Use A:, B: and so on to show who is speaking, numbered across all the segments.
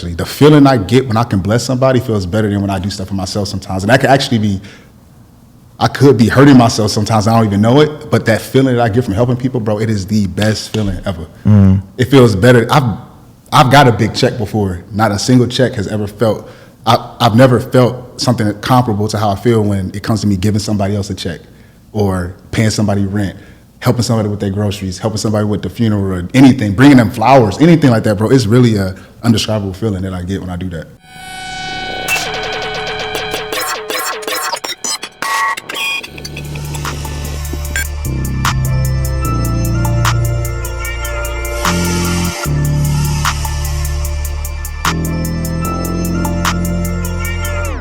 A: The feeling I get when I can bless somebody feels better than when I do stuff for myself sometimes. And that could actually be, I could be hurting myself sometimes, I don't even know it, but that feeling that I get from helping people, bro, it is the best feeling ever. It feels better. I've got a big check before. Not a single check has ever felt, I've never felt something comparable to how I feel when it comes to me giving somebody else a check or paying somebody rent, helping somebody with their groceries, helping somebody with the funeral or anything, bringing them flowers, anything like that, bro. It's really a undescribable feeling that I get when I do that.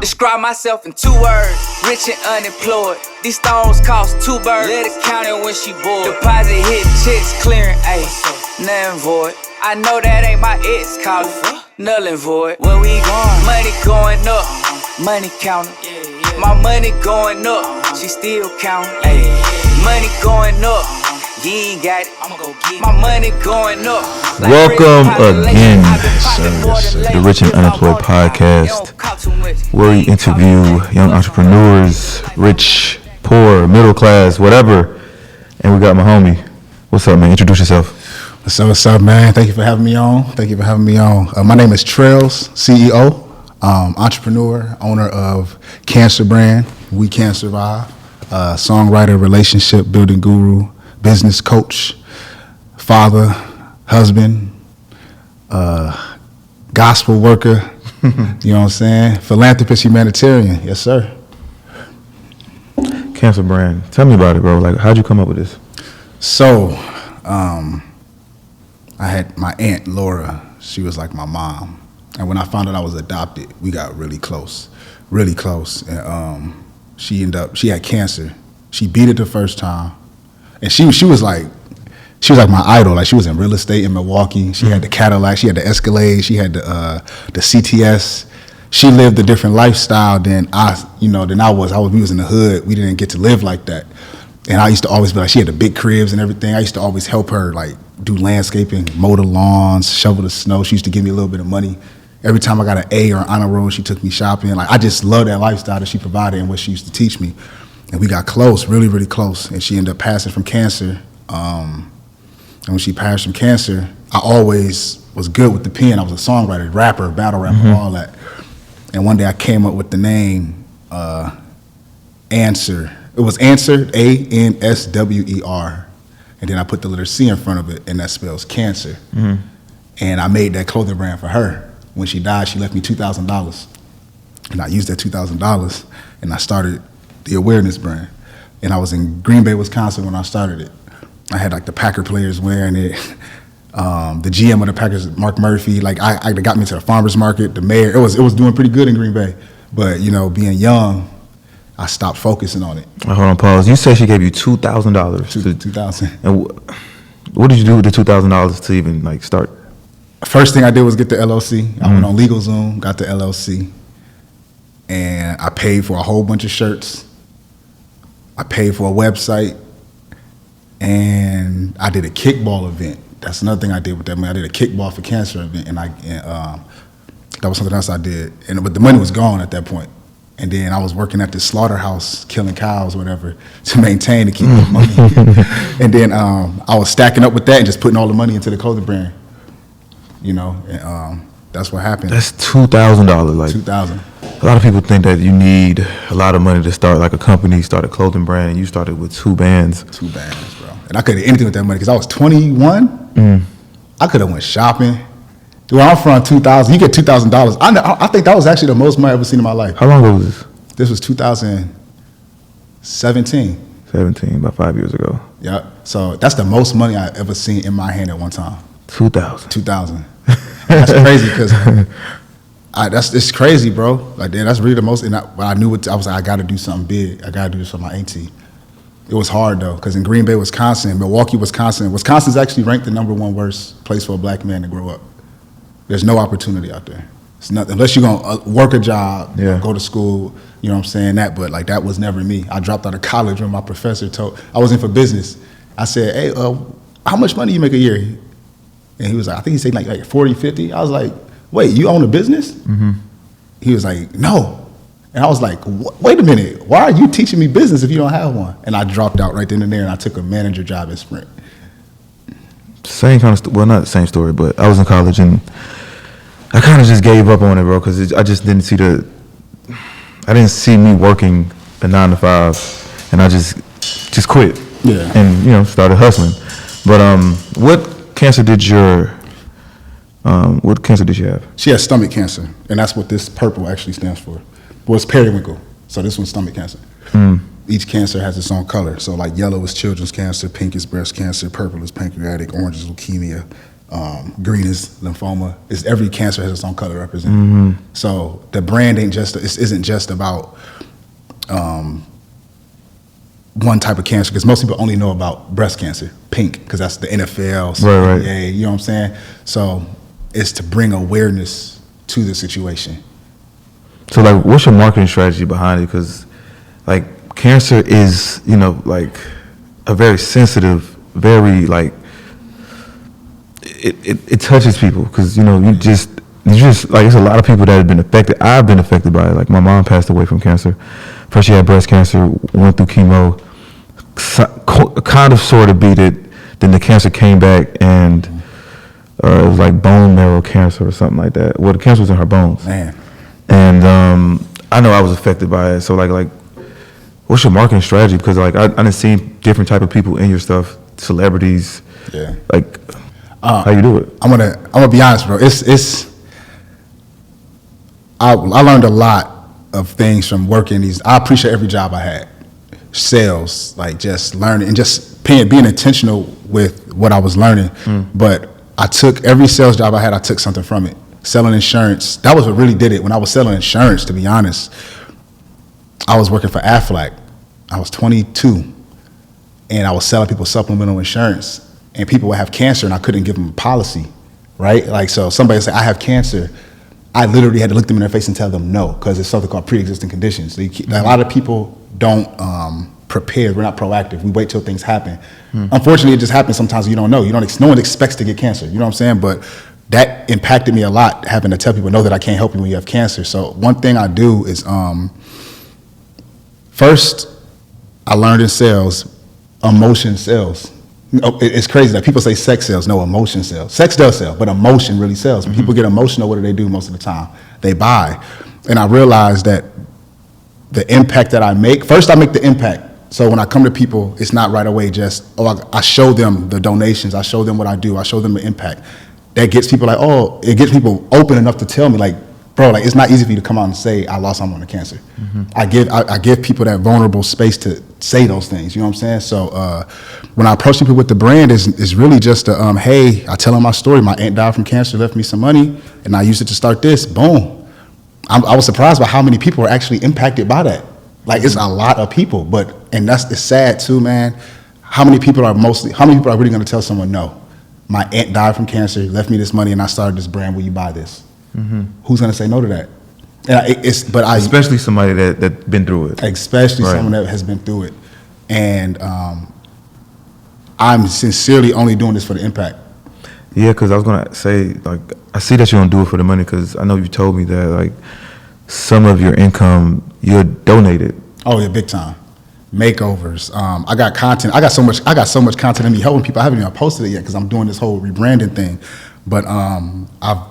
B: Describe myself in 2 words, rich and unemployed. These stones cost 2 birds. Let it count it when she bored. Deposit hit checks clearing, ayy, nothing void. I know that ain't my ex calling, null and void. Where we going? Money going up, money counting. My money going up, she still counting. Ayy, money going up, you ain't got it. I'ma go get my money going up.
C: Welcome again to the Rich and Unemployed podcast, where we interview young entrepreneurs, rich, poor, middle class, whatever. And we got my homie. What's up, man? Introduce yourself.
A: What's up, man? Thank you for having me on. My name is Trells Ceo, entrepreneur, owner of Cancer Brand, We Can't Survive, songwriter, relationship building guru, business coach, father, husband, gospel worker, you know what I'm saying? Philanthropist, humanitarian. Yes, sir.
C: Cancer Brand. Tell me about it, bro. Like, how'd you come up with this?
A: So, I had my aunt, Laura. She was like my mom. And when I found out I was adopted, we got really close. And she had cancer. She beat it the first time. And she was like my idol. Like, she was in real estate in Milwaukee. She had the Cadillac, she had the Escalade, she had the CTS. She lived a different lifestyle than I was. We was in the hood. We didn't get to live like that. And I used to always be like, she had the big cribs and everything. I used to always help her, like, do landscaping, mow the lawns, shovel the snow. She used to give me a little bit of money. Every time I got an A or an honor roll, she took me shopping. Like, I just love that lifestyle that she provided and what she used to teach me. And we got close, really, really close. And she ended up passing from cancer. And when she passed from cancer, I always was good with the pen. I was a songwriter, rapper, battle rapper, all that. And one day I came up with the name Answer. It was Answer, ANSWER. And then I put the letter C in front of it, and that spells cancer. And I made that clothing brand for her. When she died, she left me $2,000. And I used that $2,000, and I started the awareness brand. And I was in Green Bay, Wisconsin when I started it. I had like the Packer players wearing it. The GM of the Packers, Mark Murphy, like I got me to the farmer's market, the mayor. It was doing pretty good in Green Bay. But, you know, being young, I stopped focusing on it.
C: Hold on, pause. You said she gave you $2,000.
A: $2,000.
C: And what did you do with the $2,000 to even like start?
A: First thing I did was get the LLC. I went on LegalZoom, got the LLC, and I paid for a whole bunch of shirts. I paid for a website, and I did a kickball event. That's another thing I did with that money. I did a kickball for cancer event, and that was something else I did. But the money was gone at that point. And then I was working at this slaughterhouse, killing cows, whatever, to maintain to keep the money. And then I was stacking up with that and just putting all the money into the clothing brand. You know, and that's what happened.
C: That's $2,000. Like
A: $2,000.
C: A lot of people think that you need a lot of money to start like a company, start a clothing brand, and you started with 2 bands.
A: 2 bands, bro. And I could have anything with that money because I was 21. I could have went shopping. Dude, I'm from 2000. You get $2,000. I think that was actually the most money I've ever seen in my life.
C: How long ago was this?
A: This was 2017.
C: 17, about 5 years ago.
A: Yeah. So that's the most money I ever seen in my hand at one time.
C: 2,000.
A: That's crazy because it's crazy, bro. Like, that's really the most. And I knew I was like, I got to do something big. I got to do this for my auntie. It was hard though, because in Green Bay, Wisconsin, Milwaukee, Wisconsin's actually ranked the #1 worst place for a black man to grow up. There's no opportunity out there. It's nothing unless you're gonna work a job, go to school. You know what I'm saying? But that was never me. I dropped out of college when my professor told I was in for business. I said, hey, how much money you make a year? And he was like, I think he said like 40, 50. I was like, wait, you own a business? He was like, no. And I was like, wait a minute, why are you teaching me business if you don't have one? And I dropped out right then and there, and I took a manager job at Sprint.
C: Same kind of, well, not the same story, but I was in college and I kind of just gave up on it, bro, because I just didn't see I didn't see me working a 9 to 5, and I just quit.
A: Yeah.
C: And, you know, started hustling. But what cancer did you have?
A: She has stomach cancer, and that's what this purple actually stands for. Well, it's periwinkle, so this one's stomach cancer. Each cancer has its own color. So like yellow is children's cancer, pink is breast cancer, purple is pancreatic, orange is leukemia, green is lymphoma. Every cancer has its own color represented. So the brand isn't just about one type of cancer, because most people only know about breast cancer, pink, because that's the NFL,
C: right.
A: NBA, you know what I'm saying? So it's to bring awareness to the situation.
C: So like, what's your marketing strategy behind it? Because like cancer is, you know, like a very sensitive, very like, it touches people, because, you know, you just like, it's a lot of people that have been affected. I've been affected by it. Like my mom passed away from cancer. First she had breast cancer, went through chemo, kind of sort of beat it. Then the cancer came back, and it was like bone marrow cancer or something like that. Well, the cancer was in her bones.
A: Man.
C: And I know I was affected by it. So like, what's your marketing strategy? Because like I done seen different type of people in your stuff, celebrities.
A: Yeah.
C: Like, how you do it?
A: I'm gonna be honest, bro. I learned a lot of things from working these. I appreciate every job I had. Sales, like just learning and just being intentional with what I was learning. But I took every sales job I had, I took something from it. Selling insurance, that was what really did it. When I was selling insurance, to be honest, I was working for Aflac. I was 22, and I was selling people supplemental insurance, and people would have cancer, and I couldn't give them a policy, right? Like, so somebody would say, I have cancer. I literally had to look them in their face and tell them no, because it's something called pre-existing conditions. So a lot of people don't prepare. We're not proactive. We wait till things happen. Unfortunately, it just happens sometimes. You don't know. No one expects to get cancer. You know what I'm saying? But that impacted me a lot, having to tell people, know that I can't help you when you have cancer. So one thing I do is, first, I learned in sales, emotion sells. It's crazy that people say sex sells. No, emotion sells. Sex does sell, but emotion really sells. When people get emotional, what do they do most of the time? They buy. And I realized that the impact that I make, first I make the impact. So when I come to people, it's not right away just, I show them the donations, I show them what I do, I show them the impact. That gets people like, it gets people open enough to tell me, like, bro, like, it's not easy for you to come out and say, I lost someone to cancer. I give people that vulnerable space to say those things, you know what I'm saying? So when I approach people with the brand, is really just hey, I tell them my story. My aunt died from cancer, left me some money, and I used it to start this, boom. I was surprised by how many people are actually impacted by that. Like, it's a lot of people, and it's sad too, man. How many people are really gonna tell someone, no, my aunt died from cancer, left me this money, and I started this brand, will you buy this? Who's gonna say no to that? And
C: especially somebody that been through it.
A: Especially someone that has been through it. And I'm sincerely only doing this for the impact.
C: Yeah, because I was gonna say, like, I see that you don't do it for the money, because I know you told me that like some of your income you'll donate it. Oh
A: yeah, big time. Makeovers. I got content. I got so much content in me helping people. I haven't even posted it yet because I'm doing this whole rebranding thing. But I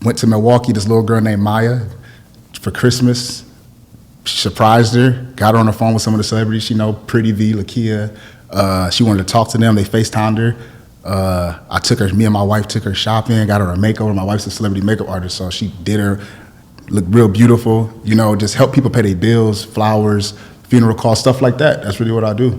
A: went to Milwaukee. This little girl named Maya for Christmas. Surprised her. Got her on the phone with some of the celebrities she know. Pretty V, Lakia. She wanted to talk to them. They FaceTimed her. Me and my wife took her shopping. Got her a makeover. My wife's a celebrity makeup artist, so she did her. Looked real beautiful. You know, just help people pay their bills, flowers, funeral costs, stuff like that. That's really what I do.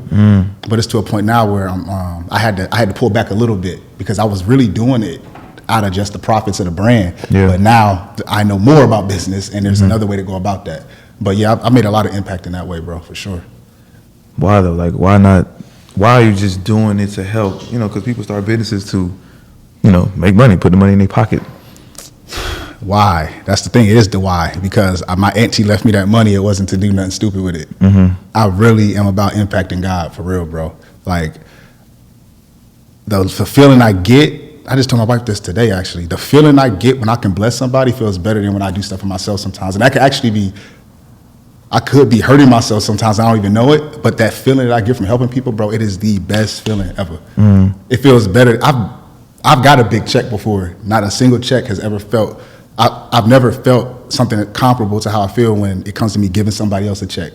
A: But it's to a point now where I had to pull back a little bit because I was really doing it out of just the profits of the brand. Yeah. But now I know more about business, and there's another way to go about that. But yeah, I made a lot of impact in that way, bro, for sure.
C: Why though? Like, why not? Why are you just doing it to help? You know, because people start businesses to, you know, make money, put the money in their pocket.
A: Why? That's the thing. It is the why. Because my auntie left me that money. It wasn't to do nothing stupid with it. I really am about impacting God for real, bro. Like, the feeling I get, I just told my wife this today, actually. The feeling I get when I can bless somebody feels better than when I do stuff for myself sometimes. And that could actually be, I could be hurting myself sometimes. I don't even know it. But that feeling that I get from helping people, bro, it is the best feeling ever. It feels better. I've got a big check before. Not a single check has ever felt, I've never felt something comparable to how I feel when it comes to me giving somebody else a check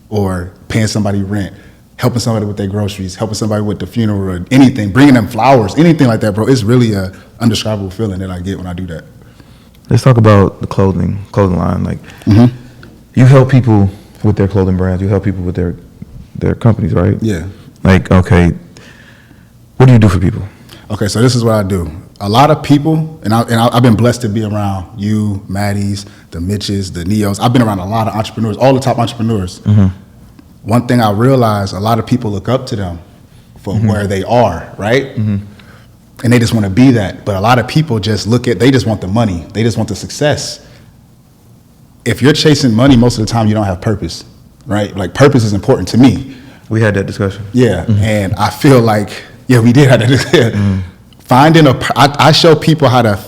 A: or paying somebody rent, helping somebody with their groceries, helping somebody with the funeral or anything, bringing them flowers, anything like that, bro. It's really a indescribable feeling that I get when I do that.
C: Let's talk about the clothing line. Like, you help people with their clothing brands. You help people with their companies, right?
A: Yeah.
C: Like, okay, what do you do for people?
A: Okay, so this is what I do. A lot of people, and I've been blessed to be around you, Maddies, the Mitches, the Neos. I've been around a lot of entrepreneurs, all the top entrepreneurs. One thing I realized, a lot of people look up to them for where they are, right? And they just want to be that. But a lot of people just they just want the money. They just want the success. If you're chasing money, most of the time you don't have purpose, right? Like, purpose is important to me.
C: We had that discussion.
A: Yeah, and I feel like, yeah, we did have that discussion. Finding I show people how to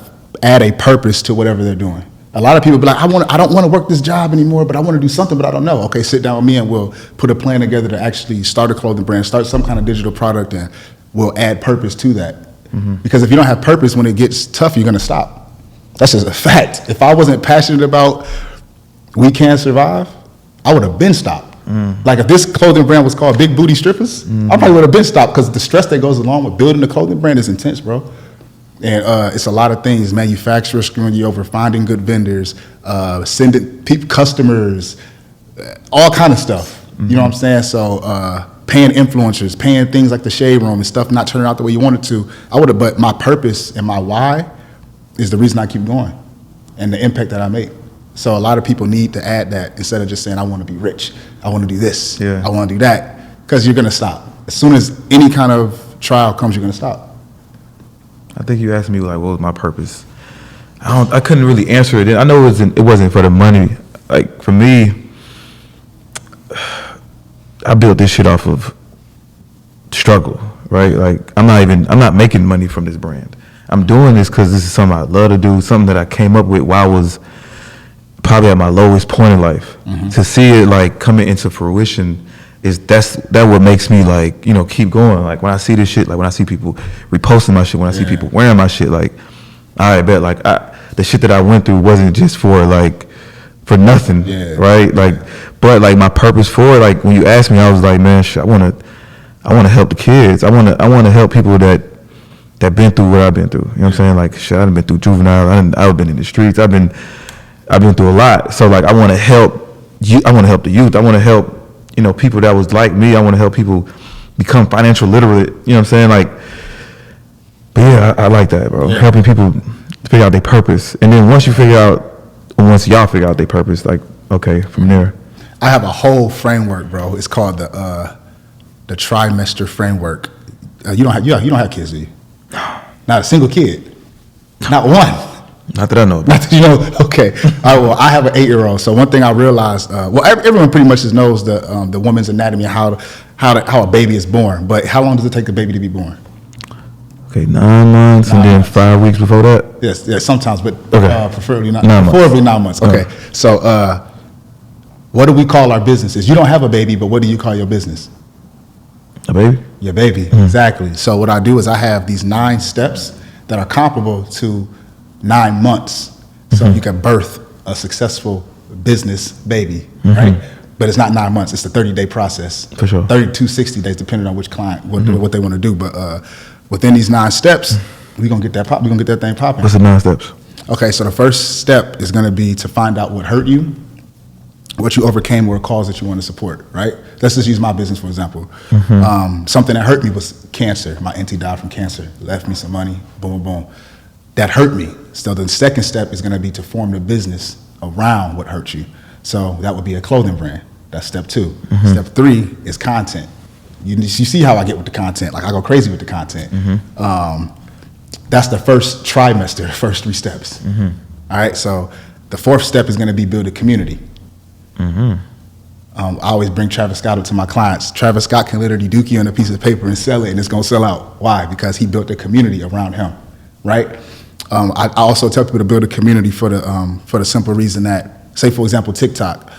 A: add a purpose to whatever they're doing. A lot of people be like, I don't want to work this job anymore, but I want to do something, but I don't know. Okay, sit down with me and we'll put a plan together to actually start a clothing brand, start some kind of digital product, and we'll add purpose to that. Because if you don't have purpose, when it gets tough, you're going to stop. That's just a fact. If I wasn't passionate about We Can Survive, I would have been stopped. Like, if this clothing brand was called Big Booty Strippers, I probably would have been stopped, because the stress that goes along with building a clothing brand is intense, bro. And it's a lot of things. Manufacturers screwing you over, finding good vendors, sending customers, all kind of stuff. You know what I'm saying? So paying influencers, paying things like the Shade Room and stuff not turning out the way you want it to. But my purpose and my why is the reason I keep going and the impact that I make. So a lot of people need to add that instead of just saying, I want to be rich, I want to do this, I want to do that, because you're going to stop. As soon as any kind of trial comes, you're going to stop.
C: I think you asked me, like, what was my purpose? I couldn't really answer it. I know it wasn't for the money. Like, for me, I built this shit off of struggle, right? Like, I'm not making money from this brand. I'm doing this because this is something I love to do, something that I came up with while I was probably at my lowest point in life. To see it, like, coming into fruition, that what makes me, like, you know, keep going. Like, when I see this shit, like, when I see people reposting my shit, when I see people wearing my shit, like, I bet, like, the shit that I went through wasn't just for nothing, right? Like, but, like, my purpose for it, like, when you asked me, I was like, man, shit, I want to help the kids. I want to help people that been through what I've been through. You know what I'm saying? Like, shit, I've been through juvenile. I've been in the streets. I've been through a lot. So, like, I want to help you. I want to help the youth. I want to help, you know, people that was like me. I want to help people become financial literate. You know what I'm saying? Like, but yeah, I like that, bro. Helping people figure out their purpose. And then once y'all figure out their purpose, like, okay, from there.
A: I have a whole framework, bro. It's called the trimester framework. You don't have kids, do you? Not a single kid. Not one.
C: Not that I know.
A: Not that you know. Okay. All right. Well, I have an 8-year-old. So one thing I realized, everyone pretty much just knows the woman's anatomy and how a baby is born. But how long does it take a baby to be born?
C: Okay, 9 months, and then 5 weeks before that.
A: Yes, sometimes, but preferably not.
C: 9 months.
A: Preferably 9 months. Okay. So what do we call our businesses? You don't have a baby, but what do you call your business?
C: A baby?
A: Your baby. Exactly. So what I do is I have these 9 steps that are comparable to 9 months, so you can birth a successful business baby, right? But it's not 9 months; it's a 30-day process.
C: For sure.
A: 30 to 60 days, depending on which client, what they want to do. But within these 9 steps, we're gonna get that thing popping.
C: What's the 9 steps?
A: Okay, so the first step is gonna be to find out what hurt you, what you overcame, or a cause that you want to support. Right? Let's just use my business for example. Something that hurt me was cancer. My auntie died from cancer, left me some money. Boom, boom. That hurt me. So the second step is going to be to form the business around what hurt you. So that would be a clothing brand. That's step 2. Step 3 is content. You see how I get with the content. Like, I go crazy with the content. That's the first trimester, first 3 steps. All right, so the 4th step is going to be build a community. I always bring Travis Scott up to my clients. Travis Scott can literally dookie on a piece of paper and sell it, and it's going to sell out. Why? Because he built a community around him. right? I also tell people to build a community for the simple reason that, say for example, TikTok.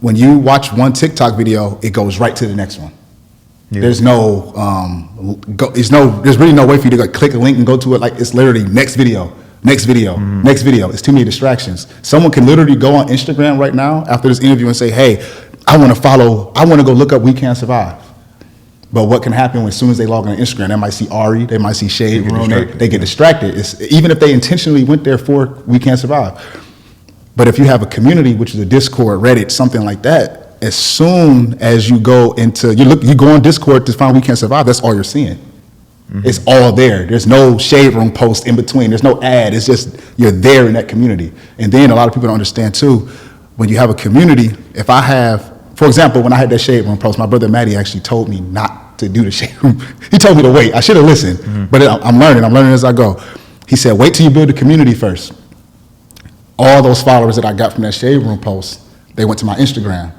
A: When you watch one TikTok video, it goes right to the next one. Yeah. There's there's really no way for you to go click a link and go to it. Like, it's literally next video, next video, next video. It's too many distractions. Someone can literally go on Instagram right now after this interview and say, hey, I want to go look up We Can't Survive. But what can happen as soon as they log on Instagram, they might see Ari, they might see Shade Room, they get distracted. Even if they intentionally went there for We Can't Survive. But if you have a community, which is a Discord, Reddit, something like that, as soon as you go into, you go on Discord to find We Can't Survive, that's all you're seeing. It's all there. There's no Shade Room post in between. There's no ad. It's just, you're there in that community. And then a lot of people don't understand too, when you have a community, if I have, for example, when I had that Shade Room post, my brother Matty actually told me not to do the Shade Room. He told me to wait. I should have listened, but I'm learning as I go. He said, wait till you build a community first. All those followers that I got from that Shade Room post, they went to my Instagram.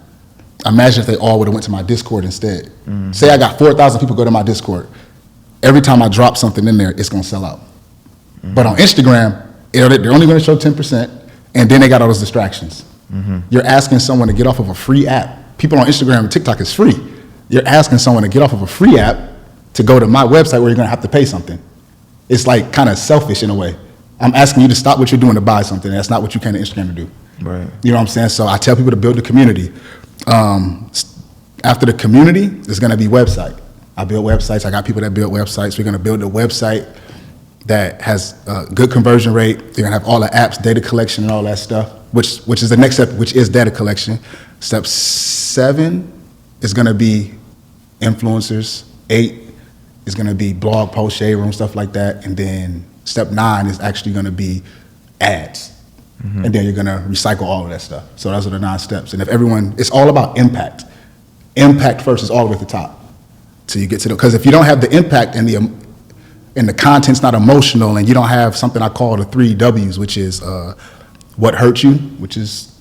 A: Imagine if they all would have went to my Discord instead. Say I got 4,000 people go to my Discord. Every time I drop something in there, it's gonna sell out. But on Instagram, they're only gonna show 10%, and then they got all those distractions. You're asking someone to get off of a free app. People on Instagram and TikTok is free. You're asking someone to get off of a free app to go to my website where you're gonna have to pay something. It's like kind of selfish in a way. I'm asking you to stop what you're doing to buy something. That's not what you came to Instagram to do. Right. You know what I'm saying? So I tell people to build a community. After the community, there's gonna be website. I build websites. I got people that build websites. We're gonna build a website that has a good conversion rate. They're gonna have all the apps, data collection and all that stuff, which is the next step, which is data collection. Step 7 is gonna be influencers. 8 is gonna be blog posts, Shade Room, stuff like that. And then step 9 is actually gonna be ads. And then you're gonna recycle all of that stuff. So those are the 9 steps. And if everyone, it's all about impact. Impact first is all the way at the top. Till you get to because if you don't have the impact and the content's not emotional, and you don't have something I call the 3 W's, which is what hurt you, which is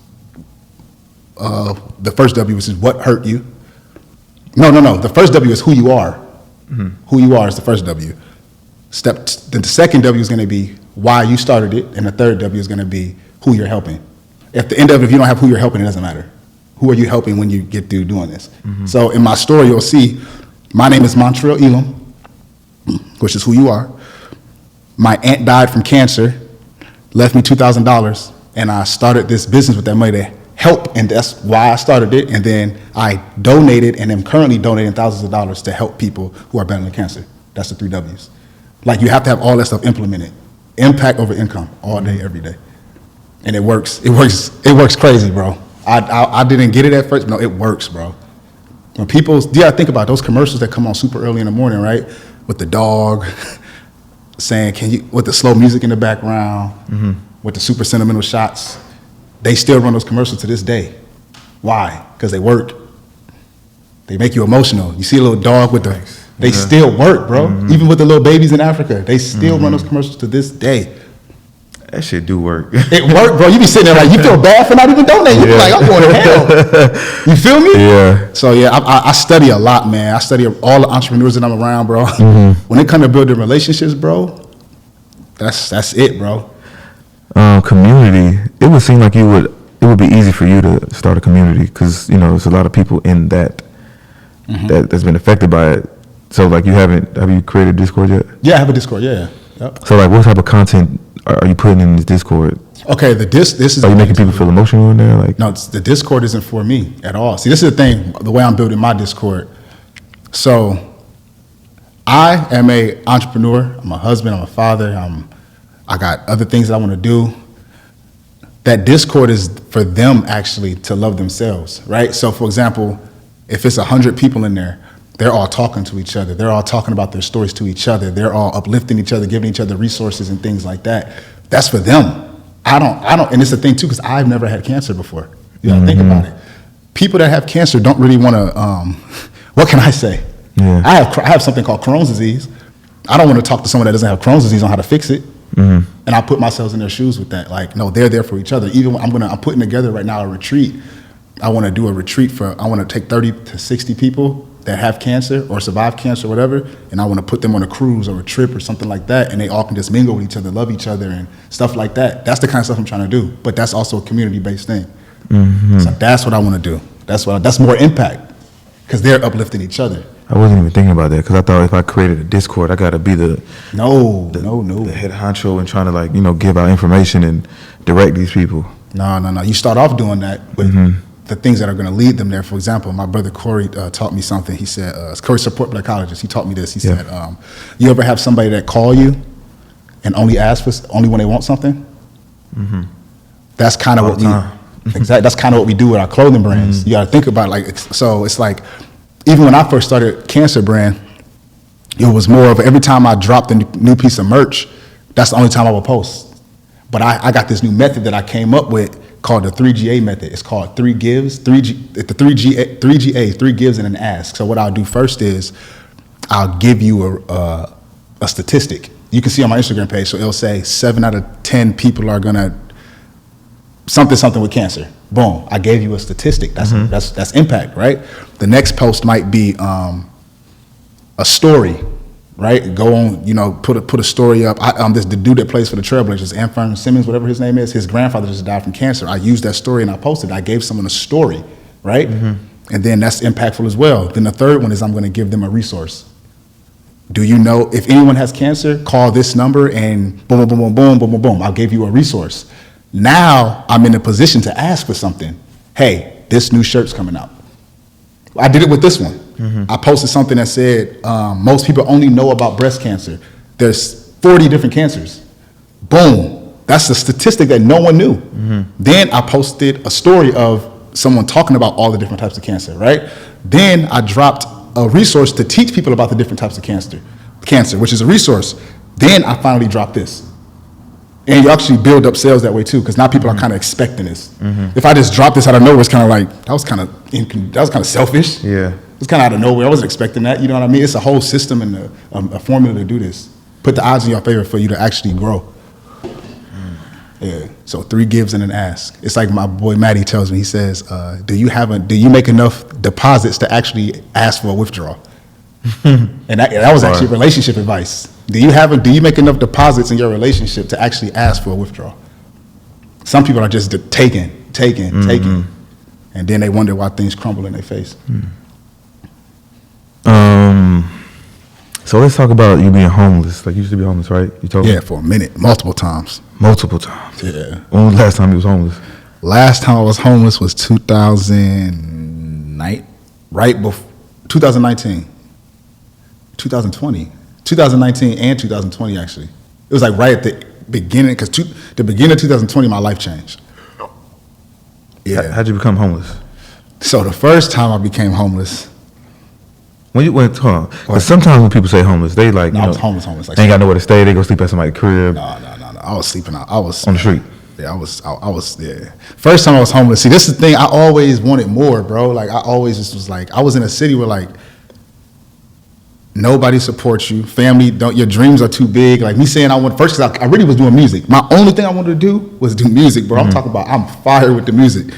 A: the first W, which is what hurt you. No. The first W is who you are. Who you are is the first W. The second W is going to be why you started it, and the third W is going to be who you're helping. At the end of it, if you don't have who you're helping, it doesn't matter. Who are you helping when you get through doing this? So in my story, you'll see my name is Montreal Elam, which is who you are. My aunt died from cancer, left me $2,000, and I started this business with that money to help, and that's why I started it. And then I donated, and am currently donating thousands of dollars to help people who are battling cancer. That's the 3 W's. Like, you have to have all that stuff implemented. Impact over income, all day, every day. And it works. It works crazy, bro. I didn't get it at first, but no, it works, bro. When people, think about those commercials that come on super early in the morning, right? With the dog saying, with the slow music in the background, with the super sentimental shots. They still run those commercials to this day. Why? Because they work. They make you emotional. You see a little dog with they still work, bro. Even with the little babies in Africa, they still run those commercials to this day.
C: That shit do work.
A: It worked, bro. You be sitting there like, you feel bad for not even donating. You be like, I'm going to hell. You feel me?
C: Yeah.
A: So yeah, I study a lot, man. I study all the entrepreneurs that I'm around, bro. When it comes to building relationships, bro, that's it, bro.
C: Community. It would seem like it would be easy for you to start a community because there's a lot of people in that that's been affected by it. So like, have you created Discord yet?
A: Yeah, I have a Discord. Yeah. Yep.
C: So like, what type of content are you putting in this Discord?
A: Okay, this is.
C: Are you making people feel emotional in there? Like,
A: no, the Discord isn't for me at all. See, this is the thing. The way I'm building my Discord. So, I am a entrepreneur. I'm a husband. I'm a father. I got other things that I want to do. That Discord is for them actually to love themselves, right? So, for example, if it's 100 people in there, they're all talking to each other. They're all talking about their stories to each other. They're all uplifting each other, giving each other resources and things like that. That's for them. I don't, and it's the thing too, because I've never had cancer before. You gotta think about it. People that have cancer don't really want to, what can I say? Yeah. I have something called Crohn's disease. I don't want to talk to someone that doesn't have Crohn's disease on how to fix it. And I put myself in their shoes with that. Like, no, they're there for each other. Even when I'm putting together right now a retreat. I want to do a retreat I want to take 30 to 60 people that have cancer or survive cancer or whatever, and I want to put them on a cruise or a trip or something like that, and they all can just mingle with each other, love each other, and stuff like that. That's the kind of stuff I'm trying to do. But that's also a community-based thing. So that's what I want to do. That's more impact, because they're uplifting each other.
C: I wasn't even thinking about that, because I thought if I created a Discord, I got to be the head honcho and trying to, like, you know, give out information and direct these people.
A: No. You start off doing that with the things that are going to lead them there. For example, my brother Corey taught me something. He said, Corey Support Blackologist, he taught me this. He said, you ever have somebody that call you and only ask for only when they want something? That's kind of what that's kind of what we do with our clothing brands. You got to think about it, like, so it's like, even when I first started Cancer Brand, it was more of every time I dropped a new piece of merch, that's the only time I would post. But I got this new method that I came up with called the 3GA method. It's called 3 gives, 3GA, 3 gives and an ask. So what I'll do first is I'll give you a statistic. You can see on my Instagram page, so it'll say 7 out of 10 people are gonna something with cancer. Boom, I gave you a statistic. That's impact, right? The next post might be a story, right? Go on, you know, put a story up. The dude that plays for the Trailblazers, Anfern Simmons, whatever his name is, his grandfather just died from cancer. I used that story and I posted. I gave someone a story, right? And then that's impactful as well. Then the third one is I'm going to give them a resource. Do you know if anyone has cancer? Call this number and boom, boom, boom, boom, boom, boom, boom. I'll give you a resource. Now I'm in a position to ask for something. Hey, this new shirt's coming out. I did it with this one. I posted something that said, most people only know about breast cancer. There's 40 different cancers. Boom. That's a statistic that no one knew. Then I posted a story of someone talking about all the different types of cancer, right? Then I dropped a resource to teach people about the different types of cancer, which is a resource. Then I finally dropped this. And you actually build up sales that way too, because now people are kind of expecting this. If I just drop this out of nowhere, it's kind of like, that was kind of selfish.
C: Yeah.
A: It's kind of out of nowhere. I wasn't expecting that. You know what I mean? It's a whole system and a formula to do this. Put the odds in your favor for you to actually grow. Yeah. So 3 gives and an ask. It's like my boy Matty tells me. He says, "Do you make enough deposits to actually ask for a withdrawal?" And that was actually relationship advice. Do you make enough deposits in your relationship to actually ask for a withdrawal? Some people are just taking, and then they wonder why things crumble in their face.
C: So let's talk about you being homeless. Like, you used to be homeless, right? You told me.
A: Yeah, for a minute, multiple times.
C: Yeah. When was the last time you was homeless?
A: Last time I was homeless was 2019, right before 2019, 2020, 2019 and 2020 actually. It was like right at the beginning, because the beginning of 2020, my life changed. Yeah.
C: How'd you become homeless?
A: So the first time I became homeless.
C: Hold on. Because sometimes when people say homeless, they like,
A: I was homeless. Like,
C: they ain't got nowhere to stay. They go sleep at somebody's crib.
A: No. I was sleeping out. I was
C: on the street.
A: Yeah, I was. Yeah. First time I was homeless. See, this is the thing. I always wanted more, bro. Like, I always just was like, I was in a city where like nobody supports you. Family your dreams are too big. Like me saying I want first, because I really was doing music. My only thing I wanted to do was do music, bro. I'm talking about I'm fire with the music.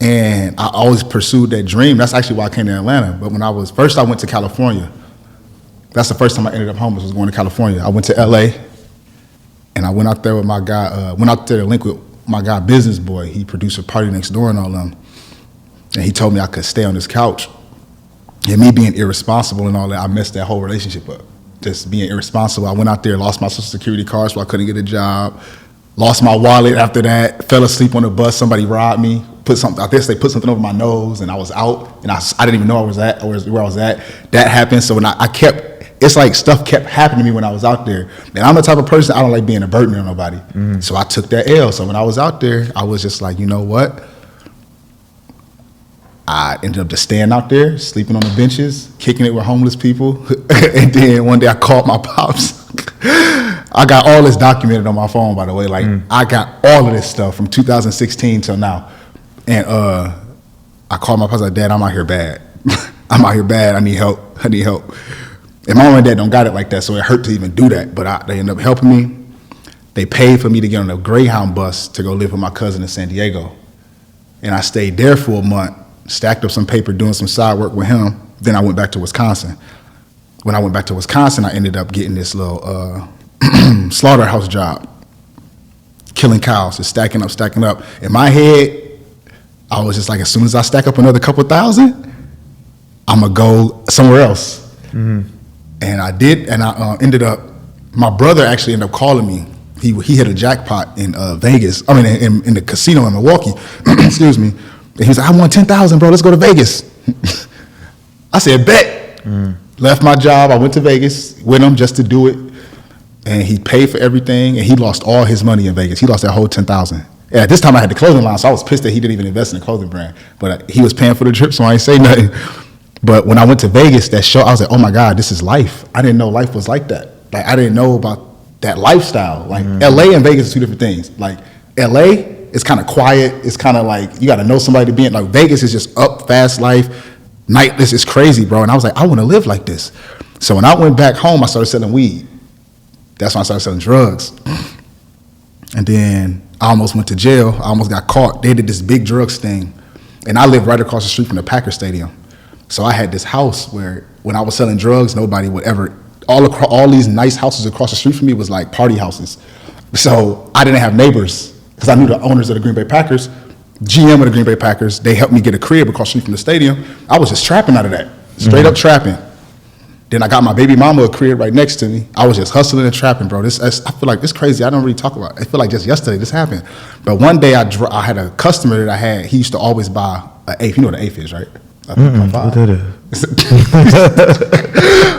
A: And I always pursued that dream. That's actually why I came to Atlanta. But when I went to California. That's the first time I ended up homeless, was going to California. I went to LA, and I went out there with my guy, went out there to link with my guy, Business Boy. He produced a Party Next Door and all them. And he told me I could stay on his couch. And me being irresponsible and all that, I messed that whole relationship up. Just being irresponsible. I went out there, lost my Social Security card, so I couldn't get a job. Lost my wallet after that, fell asleep on the bus, somebody robbed me, I guess they put something over my nose, and I was out, and I didn't even know where I was at. That happened, so when it's like stuff kept happening to me when I was out there. And I'm the type of person, I don't like being a burden on nobody. So I took that L. So when I was out there, I was just like, you know what? I ended up just staying out there, sleeping on the benches, kicking it with homeless people. And then one day I called my pops. I got all this documented on my phone, by the way. Like, I got all of this stuff from 2016 till now. And I called my pops, like, Dad, I'm out here bad. I need help. And my mom and dad don't got it like that, so it hurt to even do that. But they ended up helping me. They paid for me to get on a Greyhound bus to go live with my cousin in San Diego. And I stayed there for a month, stacked up some paper, doing some side work with him. Then I went back to Wisconsin. When I went back to Wisconsin, I ended up getting this little slaughterhouse job, killing cows, just stacking up. In my head, I was just like, as soon as I stack up another couple thousand, I'm gonna go somewhere else. Mm-hmm. And I did, and I ended up, my brother actually ended up calling me. He hit a jackpot in Vegas, in the casino in Milwaukee, excuse me. And he was like, I won 10,000, bro, let's go to Vegas. I said, bet. Left my job, I went to Vegas with him just to do it. And he paid for everything, and he lost all his money in Vegas. He lost that whole 10,000. And at this time I had the clothing line, so I was pissed that he didn't even invest in a clothing brand. But he was paying for the trip, so I ain't say nothing. But when I went to Vegas, that show, I was like, oh my God, this is life. I didn't know life was like that. Like, I didn't know about that lifestyle. Like, LA and Vegas are two different things. Like, LA is kind of quiet. It's kind of like, you got to know somebody to be in. Like, Vegas is just up, fast life. Nightless is crazy, bro. And I was like, I want to live like this. So when I went back home, I started selling weed. That's when I started selling drugs. And then I almost went to jail. I almost got caught. They did this big drugs thing. And I lived right across the street from the Packers Stadium. So I had this house where when I was selling drugs, nobody would ever, all these nice houses across the street from me was like party houses. So I didn't have neighbors because I knew the owners of the Green Bay Packers, GM of the Green Bay Packers. They helped me get a crib across the street from the stadium. I was just trapping out of that, straight up trapping. Then I got my baby mama a crib right next to me. I was just hustling and trapping, bro. I feel like it's crazy. I don't really talk about it. I feel like just yesterday this happened. But one day I had a customer that I had. He used to always buy an eighth. You know what an eighth is, right?
C: What that is?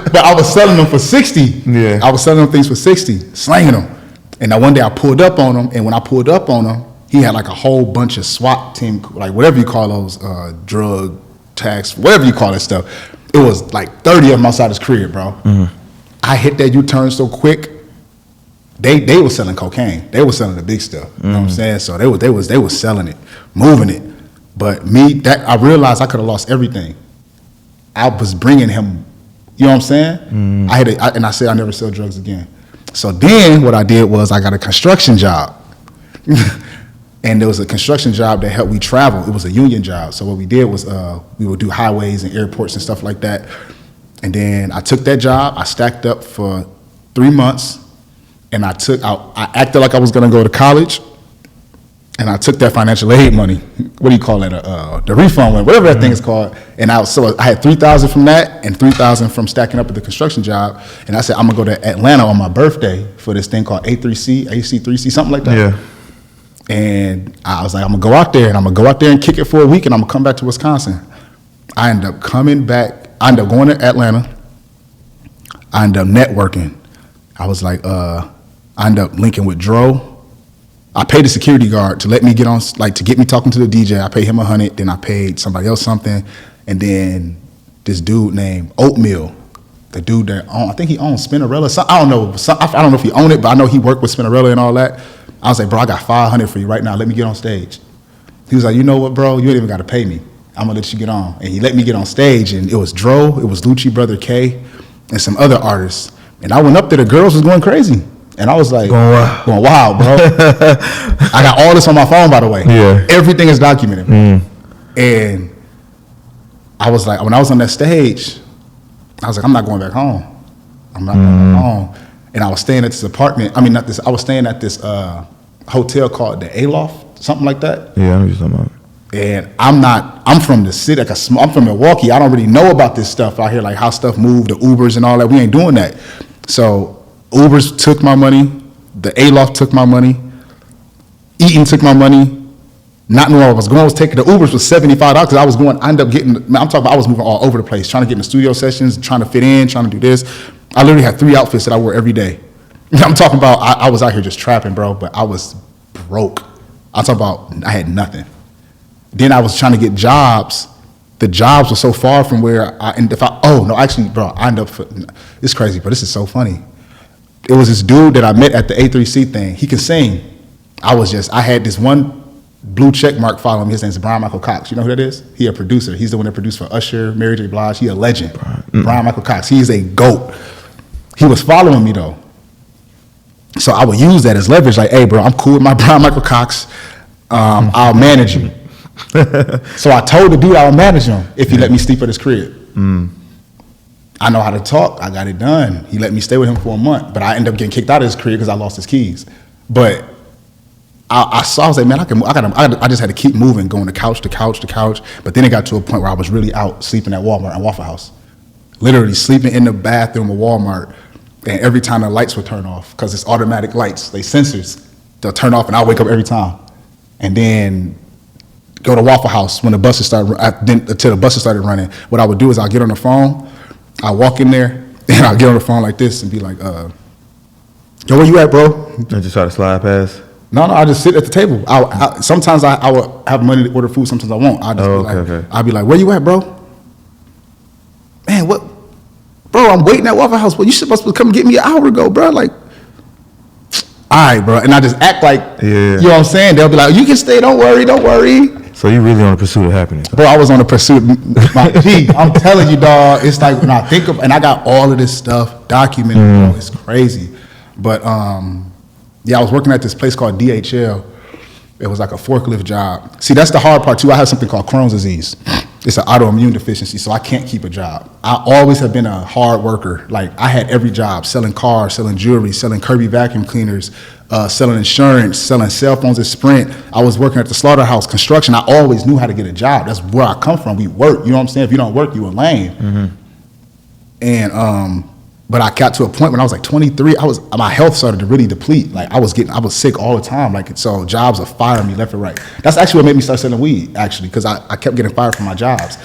A: But I was selling them for 60.
C: Yeah.
A: I was selling them things for 60, slanging them. And now one day I pulled up on him, and when I pulled up on him, he had like a whole bunch of SWAT team, like whatever you call those, drug tax, whatever you call that stuff. It was like 30 of them outside his crib, bro. Mm-hmm. I hit that U-turn so quick. They were selling cocaine. They were selling the big stuff. You know what I'm saying? So they was selling it, moving it. But I realized I could have lost everything. I was bringing him, you know what I'm saying? I said I never sell drugs again. So then what I did was I got a construction job. And there was a construction job that helped me travel. It was a union job. So what we did was we would do highways and airports and stuff like that. And then I took that job. I stacked up for 3 months. And I acted like I was going to go to college. And I took that financial aid money. What do you call it? The refund one, whatever that thing is called. And I had $3,000 from that and $3,000 from stacking up at the construction job. And I said, I'm going to go to Atlanta on my birthday for this thing called AC3C, something like that. Yeah. And I was like, I'm going to go out there and kick it for a week, and I'm going to come back to Wisconsin. I ended up coming back. I ended up going to Atlanta. I ended up networking. I was like, I ended up linking with Dro. I paid the security guard to let me get on, like to get me talking to the DJ. I paid him $100, then I paid somebody else something. And then this dude named Oatmeal, the dude that I think he owns Spinnerella. I don't know if he owned it, but I know he worked with Spinnerella and all that. I was like, bro, I got $500 for you right now. Let me get on stage. He was like, you know what, bro? You ain't even got to pay me. I'm going to let you get on. And he let me get on stage, and it was Dro, it was Lucci Brother K, and some other artists. And I went up there, the girls was going crazy. And I was like, going wild, bro. I got all this on my phone, by the way. Yeah. Everything is documented. And I was like, when I was on that stage, I was like, I'm not going back home. I'm not going back home. And I was staying at this apartment. I was staying at this hotel called the Aloft, something like that.
C: Yeah, I know what you're talking about.
A: And I'm from the city, I'm from Milwaukee. I don't really know about this stuff out here, like how stuff move, the Ubers and all that. We ain't doing that. So Ubers took my money. The Aloft took my money. Eaton took my money. Not knowing where I was going, taking the Ubers was $75 because I ended up getting, I'm talking about I was moving all over the place, trying to get in the studio sessions, trying to fit in, trying to do this. I literally had 3 outfits that I wore every day. I'm talking about, I was out here just trapping, bro, but I was broke. I'm talking about, I had nothing. Then I was trying to get jobs. The jobs were so far from where I ended up, it's crazy, but this is so funny. It was this dude that I met at the A3C thing. He can sing. I had this one blue check mark following me. His name's Brian Michael Cox. You know who that is? He a producer. He's the one that produced for Usher, Mary J. Blige. He a legend. Brian Michael Cox. He is a GOAT. He was following me though. So I would use that as leverage. Like, hey bro, I'm cool with my Brian Michael Cox. I'll manage you. So I told the dude I would manage him if he let me sleep at his crib. I know how to talk. I got it done. He let me stay with him for a month, but I ended up getting kicked out of his crib because I lost his keys. But I was like, man, I just had to keep moving, going to couch to couch to couch. But then it got to a point where I was really out sleeping at Walmart and Waffle House, literally sleeping in the bathroom of Walmart. And every time the lights would turn off, because it's automatic lights, they sensors, they'll turn off, and I'll wake up every time. And then go to Waffle House when the buses started, until the buses started running. What I would do is I'll get on the phone, I walk in there, and I'll get on the phone like this and be like, yo, where you at, bro?
C: And just try to slide past?
A: No, I just sit at the table. Sometimes I will have money to order food, sometimes I won't. I'll be like, where you at, bro? Man, what? Bro, I'm waiting at Waffle House. Well, you supposed to come get me an hour ago, bro. Like, all right, bro. And I just act like, you know what I'm saying? They'll be like, you can stay, don't worry.
C: So you really on the pursuit of happiness?
A: Bro, I was on the pursuit. I'm telling you, dog, it's like when I think of, and I got all of this stuff documented, bro, it's crazy. But I was working at this place called DHL. It was like a forklift job. See, that's the hard part too. I have something called Crohn's disease. It's an autoimmune deficiency, so I can't keep a job. I always have been a hard worker. Like, I had every job, selling cars, selling jewelry, selling Kirby vacuum cleaners, selling insurance, selling cell phones at Sprint. I was working at the slaughterhouse, construction. I always knew how to get a job. That's where I come from. We work, you know what I'm saying? If you don't work, you a lame. And but I got to a point when I was like 23, my health started to really deplete. Like, I was sick all the time. Like, so jobs are firing me left and right. That's actually what made me start selling weed, actually, because I kept getting fired from my jobs.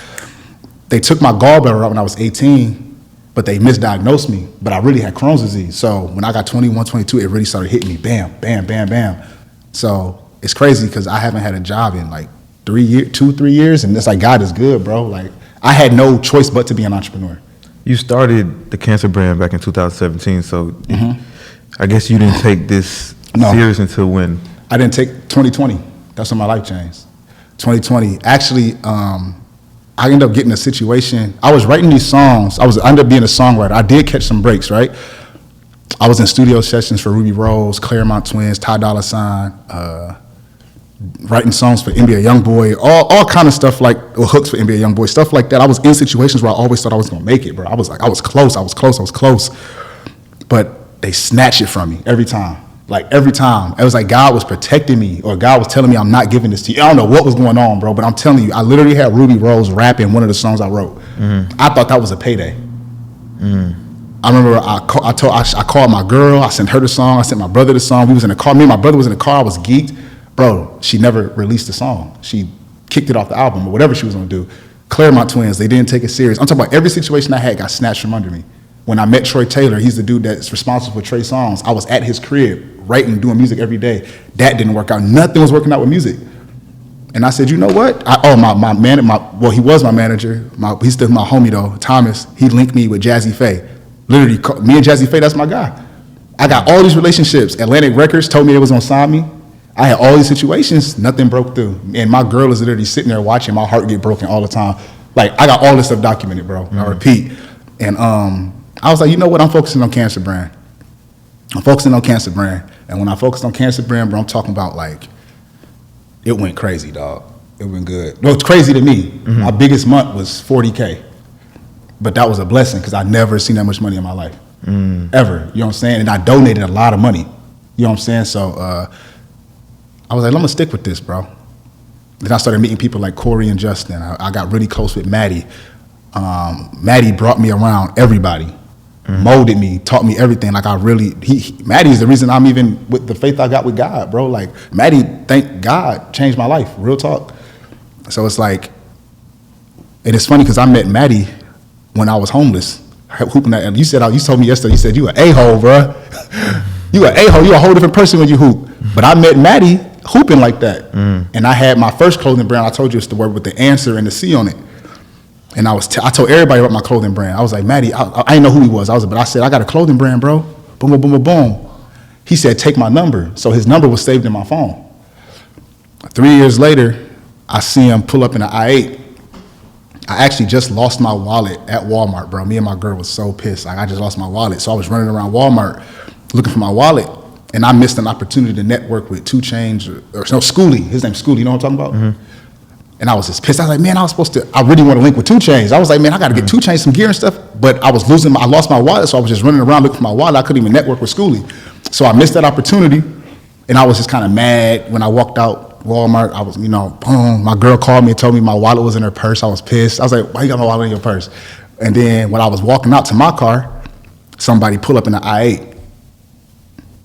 A: They took my gallbladder out when I was 18, but they misdiagnosed me. But I really had Crohn's disease. So when I got 21, 22, it really started hitting me, bam, bam, bam, bam. So it's crazy because I haven't had a job in like 3 years, and it's like, God is good, bro. Like, I had no choice but to be an entrepreneur.
C: You started the cancer brand back in 2017, so I guess you didn't take this serious until when?
A: I didn't take 2020. That's when my life changed. 2020. Actually, I ended up getting a situation. I was writing these songs. I ended up being a songwriter. I did catch some breaks, right? I was in studio sessions for Ruby Rose, Claremont Twins, Ty Dolla $ign, writing songs for NBA Youngboy, all kind of stuff, like, or hooks for NBA Youngboy, stuff like that. I was in situations where I always thought I was gonna make it, bro. I was close. But they snatched it from me every time. Like, every time. It was like God was protecting me, or God was telling me, I'm not giving this to you. I don't know what was going on, bro, but I'm telling you, I literally had Ruby Rose rapping one of the songs I wrote. I thought that was a payday. I remember I called my girl, I sent her the song, I sent my brother the song. We was in the car, me and my brother was in the car, I was geeked. Bro, she never released the song. She kicked it off the album or whatever she was gonna do. Claremont Twins, they didn't take it serious. I'm talking about every situation I had got snatched from under me. When I met Troy Taylor, he's the dude that's responsible for Trey songs. I was at his crib, writing, doing music every day. That didn't work out. Nothing was working out with music. And I said, you know what? He was my manager. He's still my homie though, Thomas. He linked me with Jazzy Faye. Literally, me and Jazzy Faye, that's my guy. I got all these relationships. Atlantic Records told me they was gonna sign me. I had all these situations, nothing broke through. And my girl is literally sitting there watching my heart get broken all the time. Like, I got all this stuff documented, bro. I repeat. And I was like, you know what? I'm focusing on Cancer Brand. And when I focused on Cancer Brand, bro, I'm talking about, like, it went crazy, dog. It went good. No, it's crazy to me. My biggest month was $40K. But that was a blessing because I never seen that much money in my life. Ever. You know what I'm saying? And I donated a lot of money. You know what I'm saying? So, I was like, I'm gonna stick with this, bro. Then I started meeting people like Corey and Justin. I got really close with Maddie. Maddie brought me around everybody, molded me, taught me everything. Like, Maddie's the reason I'm even with the faith I got with God, bro. Like, Maddie, thank God, changed my life, real talk. So it's like, and it's funny because I met Maddie when I was homeless, hooping at, and you told me yesterday, you said, you an a-hole, bro. You an a-hole, you a whole different person when you hoop. But I met Maddie hooping like that. And I had my first clothing brand, I told you it's the word with the answer and the C on it. And I told everybody about my clothing brand. I was like, Maddie, I didn't know who he was. But I said, I got a clothing brand, bro. Boom, boom, boom, boom, boom. He said, take my number. So his number was saved in my phone. 3 years later, I see him pull up in an I-8. I actually just lost my wallet at Walmart, bro. Me and my girl was so pissed. Like, I just lost my wallet. So I was running around Walmart looking for my wallet. And I missed an opportunity to network with 2 Chainz or Schoolie. His name's Schoolie, you know what I'm talking about? And I was just pissed. I was like, man, I really want to link with 2 Chainz. I was like, man, I got to get 2 Chainz some gear and stuff. But I lost my wallet, so I was just running around looking for my wallet. I couldn't even network with Schoolie. So I missed that opportunity, and I was just kind of mad when I walked out Walmart. I was, boom, my girl called me and told me my wallet was in her purse. I was pissed. I was like, why you got my wallet in your purse? And then when I was walking out to my car, somebody pulled up in the I-8.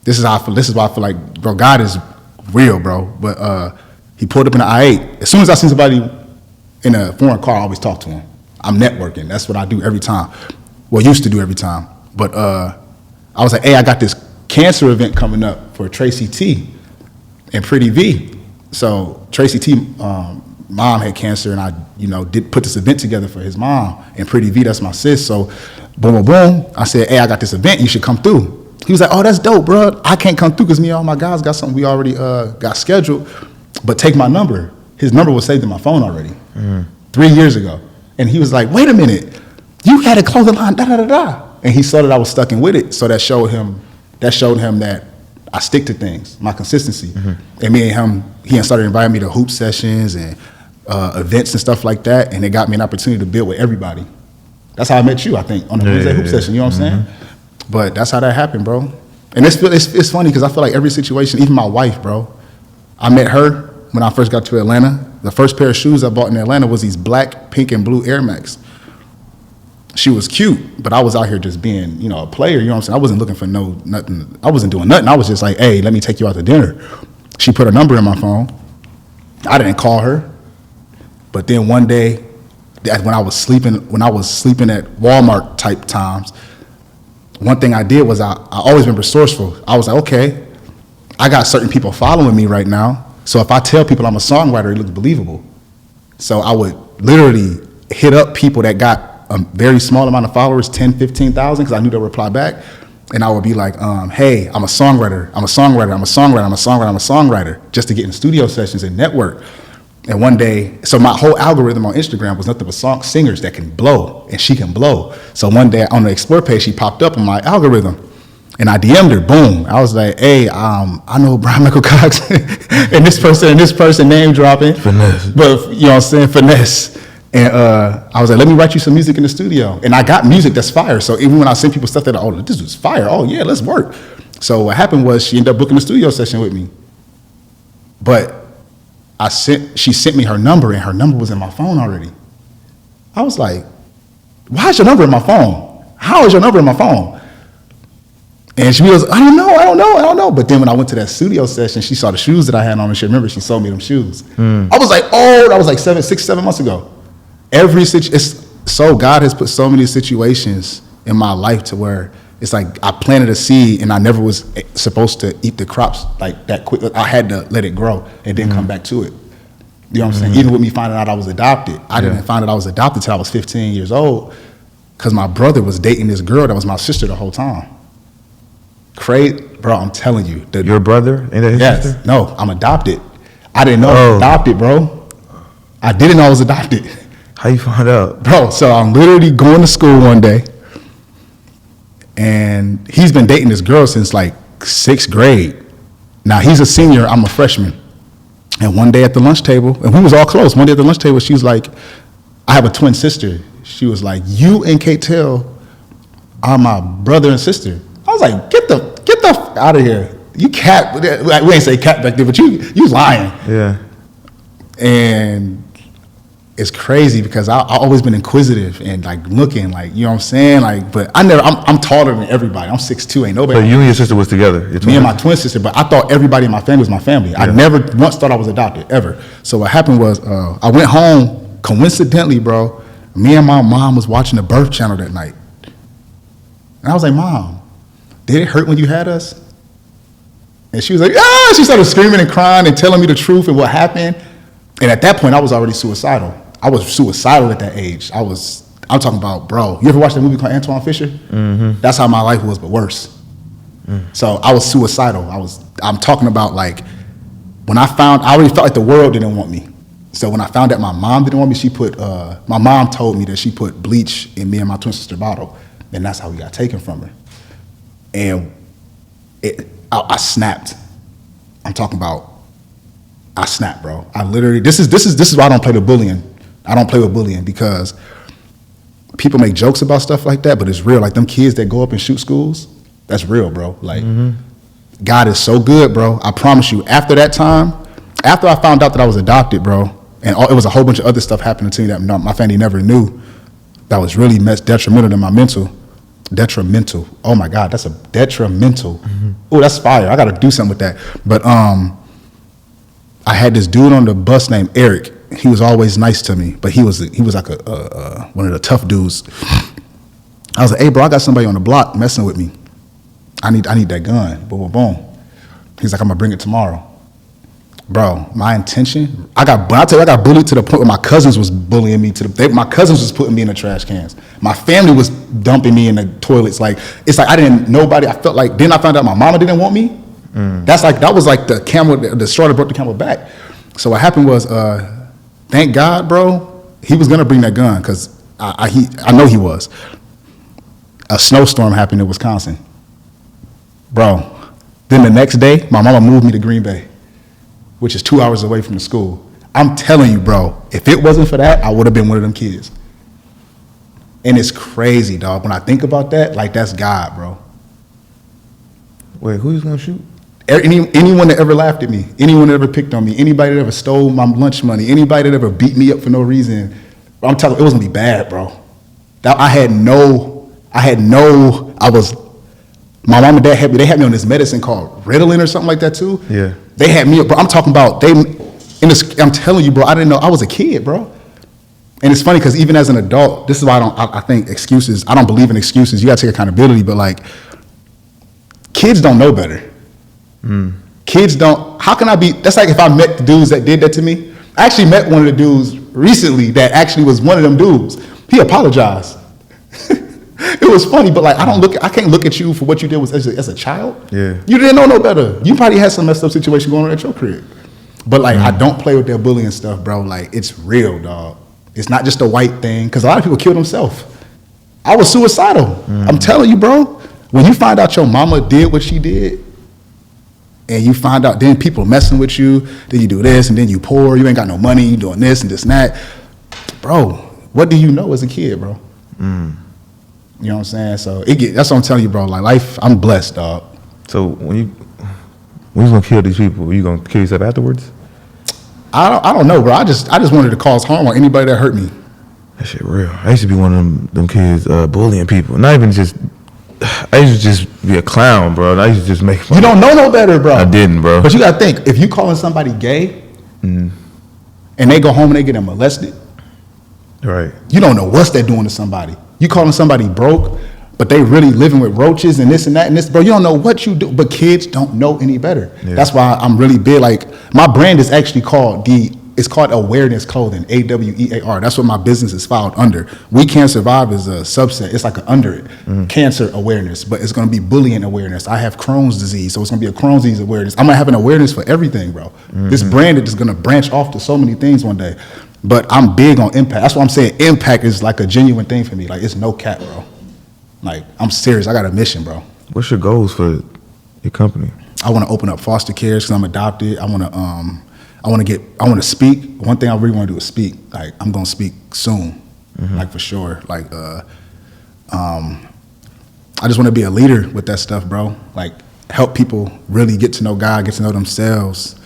A: This is why I feel like, bro, God is real, bro. But he pulled up in the I-8. As soon as I see somebody in a foreign car, I always talk to him. I'm networking. That's what I do every time. Well, used to do every time. But I was like, hey, I got this cancer event coming up for Tracy T and Pretty V. So Tracy T, mom had cancer, and I, did put this event together for his mom. And Pretty V, that's my sis. So boom, boom, boom. I said, hey, I got this event. You should come through. He was like, oh, that's dope, bro. I can't come through because me and all my guys got something we already got scheduled. But take my number. His number was saved in my phone already 3 years ago. And he was like, wait a minute. You had a clothing line, da-da-da-da. And he saw that I was sticking with it. So that showed him that I stick to things, my consistency. And me and him, he started inviting me to hoop sessions and events and stuff like that. And it got me an opportunity to build with everybody. That's how I met you, I think, on the Wednesday hoop session. You know what I'm saying? But that's how that happened, bro. And it's funny because I feel like every situation, even my wife, bro, I met her when I first got to Atlanta. The first pair of shoes I bought in Atlanta was these black, pink, and blue Air Max. She was cute, but I was out here just being, a player, you know what I'm saying? I wasn't looking for nothing. I wasn't doing nothing. I was just like, hey, let me take you out to dinner. She put her number in my phone. I didn't call her. But then one day, when I was sleeping at Walmart type times, one thing I did was I always been resourceful. I was like, okay, I got certain people following me right now. So if I tell people I'm a songwriter, it looks believable. So I would literally hit up people that got a very small amount of followers, 10, 15,000, because I knew they'll reply back. And I would be like, hey, I'm a songwriter, just to get in studio sessions and network. And one day, so my whole algorithm on Instagram was nothing but singers that can blow, and she can blow. So one day on the Explore page, she popped up on my algorithm, and I DM'd her, boom. I was like, hey, I know Brian Michael Cox, and this person, name dropping.
C: Finesse.
A: But, you know what I'm saying, Finesse. And I was like, let me write you some music in the studio. And I got music that's fire. So even when I send people stuff that, oh, this is fire. Oh, yeah, let's work. So what happened was she ended up booking a studio session with me. But she sent me her number, and her number was in my phone already. I was like, why is your number in my phone? How is your number in my phone? And she was, I don't know. But then when I went to that studio session, she saw the shoes that I had on, and she remembered she sold me them shoes. I was like, oh, that was like 6-7 months ago. God has put so many situations in my life to where it's like I planted a seed and I never was supposed to eat the crops like that quick. I had to let it grow and then come back to it. You know what I'm saying? Even with me finding out I was adopted, I didn't find out I was adopted till I was 15 years old because my brother was dating this girl that was my sister the whole time. Crazy, bro, I'm telling you.
C: Your brother? Ain't that his sister?
A: No, I'm adopted. I didn't know I was adopted, bro. I didn't know I was adopted.
C: How you find out?
A: Bro, so I'm literally going to school one day, and he's been dating this girl since like 6th grade. Now he's a senior, I'm a freshman. And one day at the lunch table, and we was all close, one day at the lunch table, she was like, I have a twin sister. She was like, you and K-Tel are my brother and sister. I was like, get the f out of here. You cat, we ain't say cat back there, but you lying.
C: Yeah.
A: And it's crazy because I always been inquisitive and like looking, like, you know what I'm saying? Like, but I'm taller than everybody. I'm 6'2", ain't nobody.
C: So you and your sister was together?
A: Me and my twin sister, but I thought everybody in my family was my family. Yeah. I never once thought I was adopted, ever. So what happened was I went home, coincidentally, bro, me and my mom was watching the birth channel that night. And I was like, Mom, did it hurt when you had us? And she was like, ah, she started screaming and crying and telling me the truth and what happened. And at that point, I was already suicidal. I was suicidal at that age. I'm talking about, bro, you ever watched that movie called Antoine Fisher? Mm-hmm. That's how my life was, but worse. So I was suicidal. I'm talking about like, when I already felt like the world didn't want me. So when I found out my mom didn't want me, my mom told me that she put bleach in me and my twin sister bottle. And that's how we got taken from her. And I snapped. I'm talking about I snapped, bro. I literally, this is why I don't play the bullying. I don't play with bullying because people make jokes about stuff like that, but it's real. Like them kids that go up and shoot schools, that's real, bro. Like God is so good, bro. I promise you. After that time, after I found out that I was adopted, bro, and it was a whole bunch of other stuff happening to me that my family never knew, that was really detrimental to my mental. Detrimental. Oh my God, that's a detrimental. Oh, that's fire. I got to do something with that. But I had this dude on the bus named Eric. He was always nice to me, but he was like one of the tough dudes. I was like, hey, bro, I got somebody on the block messing with me. I need that gun. Boom, boom, boom. He's like, I'm gonna bring it tomorrow. Bro, my intention, I got bullied to the point where my cousins was bullying me my cousins was putting me in the trash cans. My family was dumping me in the toilets. Like, it's like I felt like, then I found out my mama didn't want me. That was like the straw that broke the camel back. So what happened was, thank God, bro, he was gonna bring that gun, cause I know he was. A snowstorm happened in Wisconsin. Bro, then the next day, my mama moved me to Green Bay, which is 2 hours away from the school. I'm telling you, bro, if it wasn't for that, I would have been one of them kids. And it's crazy, dog. When I think about that, like, that's God, bro.
C: Wait, who you gonna shoot?
A: Anyone that ever laughed at me, anyone that ever picked on me, anybody that ever stole my lunch money, anybody that ever beat me up for no reason, I'm telling you, it was gonna be bad, bro. My mom and dad they had me on this medicine called Ritalin or something like that too.
C: Yeah.
A: They had me, bro. I'm talking about I'm telling you, bro, I didn't know, I was a kid, bro. And it's funny because even as an adult, this is why I think excuses, I don't believe in excuses. You gotta take accountability, but like, kids don't know better. Kids don't, how can I be, that's like if I met the dudes that did that to me. I actually met one of the dudes recently that actually was one of them dudes. He apologized. It was funny, but like, I can't look at you for what you did as a child.
C: Yeah.
A: You didn't know no better. You probably had some messed up situation going on at your crib. But like, I don't play with their bullying stuff, bro. Like, it's real, dog. It's not just a white thing, because a lot of people kill themselves. I was suicidal. I'm telling you, bro. When you find out your mama did what she did, and you find out then people messing with you, then you do this, and then you poor, you ain't got no money, you doing this and this and that. Bro, what do you know as a kid, bro? You know what I'm saying? So that's what I'm telling you, bro. Like, life, I'm blessed, dog.
C: So when you gonna kill these people, you gonna kill yourself afterwards?
A: I don't know, bro. I just wanted to cause harm on anybody that hurt me.
C: That shit real. I used to be one of them kids bullying people. Not even just, I used to just be a clown, bro. I used to just make fun.
A: You don't know no better, bro.
C: I didn't, bro.
A: But you gotta think, if you calling somebody gay, and they go home and they get molested,
C: right?
A: You don't know what's they're doing to somebody. You calling somebody broke, but they really living with roaches and this and that and this, bro. You don't know what you do, but kids don't know any better. Yeah. That's why I'm really big. Like, my brand is actually called Awareness Clothing, AWEAR. That's what my business is filed under. We Can't Survive is a subset. It's like under it, cancer awareness, but it's going to be bullying awareness. I have Crohn's disease, so it's going to be a Crohn's disease awareness. I'm going to have an awareness for everything, bro. This brand is going to branch off to so many things one day. But I'm big on impact. That's why I'm saying impact is like a genuine thing for me. Like, it's no cap, bro. Like, I'm serious. I got a mission, bro.
C: What's your goals for your company?
A: I want to open up foster cares because I'm adopted. I want to speak. One thing I really want to do is speak. Like, I'm going to speak soon, like, for sure. Like, I just want to be a leader with that stuff, bro. Like, help people really get to know God, get to know themselves.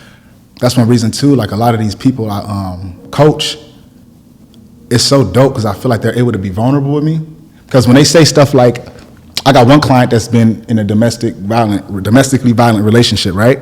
A: That's one reason too, like, a lot of these people I coach, it's so dope because I feel like they're able to be vulnerable with me. Because when they say stuff like, I got one client that's been in a domestically violent relationship, right?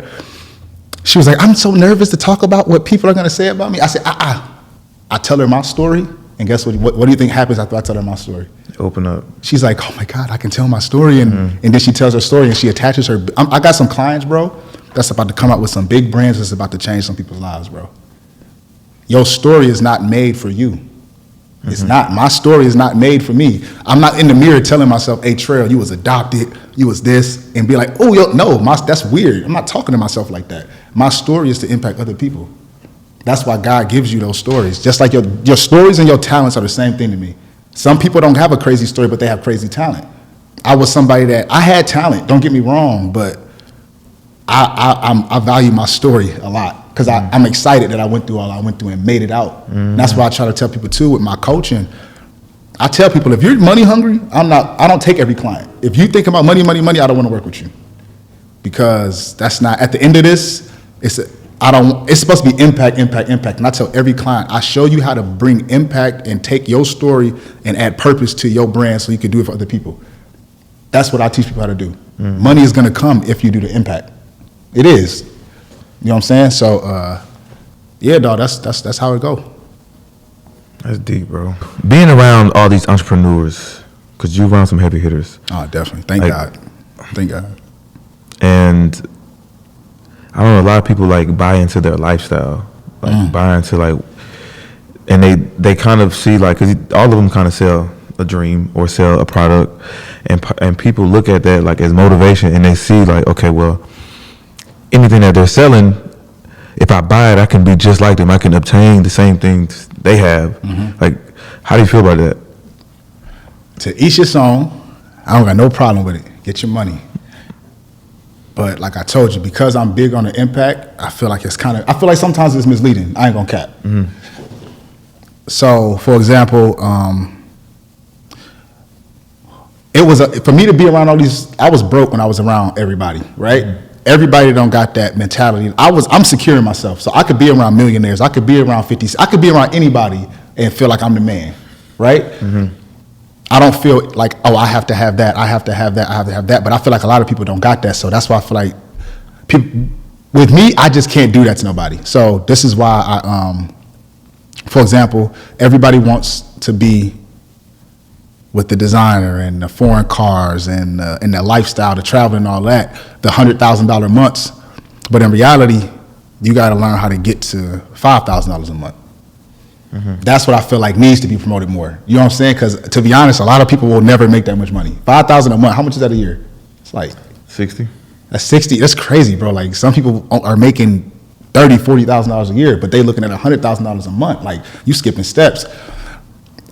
A: She was like, I'm so nervous to talk about what people are gonna say about me. I said, I tell her my story, and guess what? What do you think happens after I tell her my story?
C: Open up.
A: She's like, oh my God, I can tell my story, and then she tells her story, and she attaches her. I got some clients, bro, that's about to come out with some big brands that's about to change some people's lives, bro. Your story is not made for you. It's not. My story is not made for me. I'm not in the mirror telling myself, hey, Trell, you was adopted, you was this, and be like, oh, that's weird. I'm not talking to myself like that. My story is to impact other people. That's why God gives you those stories. Just like your stories and your talents are the same thing to me. Some people don't have a crazy story, but they have crazy talent. I was somebody that, I had talent, don't get me wrong, but I value my story a lot. because I'm excited that I went through all I went through and made it out. That's why I try to tell people too with my coaching. I tell people, if you're money hungry, I don't take every client. If you think about money, I don't want to work with you, because that's not, at the end of this, it's supposed to be impact. And I tell every client, I show you how to bring impact and take your story and add purpose to your brand so you can do it for other people. That's what I teach people how to do. Money is going to come if you do the impact. It is. You know what I'm saying? So, yeah, dog, that's how it go.
C: That's deep, bro. Being around all these entrepreneurs, because you're around some heavy hitters.
A: Oh, definitely. Thank God.
C: And I don't know, a lot of people like buy into their lifestyle, like buy into like, and they kind of see like, because all of them kind of sell a dream or sell a product, and people look at that like as motivation, and they see like, okay, well, anything that they're selling, if I buy it, I can be just like them. I can obtain the same things they have. Like, how do you feel about that?
A: To each his own. I don't got no problem with it. Get your money. But like I told you, because I'm big on the impact, I feel like sometimes it's misleading. I ain't gonna cap. So, for example, it was for me to be around all these. I was broke when I was around everybody, right? Everybody don't got that mentality. I'm secure in myself, so I could be around millionaires. I could be around 50s. I could be around anybody and feel like I'm the man, right? I don't feel like, oh, I have to have that. I have to have that. But I feel like a lot of people don't got that. So that's why I feel like with me, I just can't do that to nobody. So this is why for example, everybody wants to be with the designer and the foreign cars and the lifestyle, the travel and all that, the $100,000 months. But in reality, you got to learn how to get to $5,000 a month. That's what I feel like needs to be promoted more. You know what I'm saying? Because to be honest, a lot of people will never make that much money. $5,000 a month, how much is that a year? It's like
C: 60.
A: That's 60. That's crazy, bro. Like some people are making $30,000, $40,000 a year, but they looking at $100,000 a month. Like you skipping steps.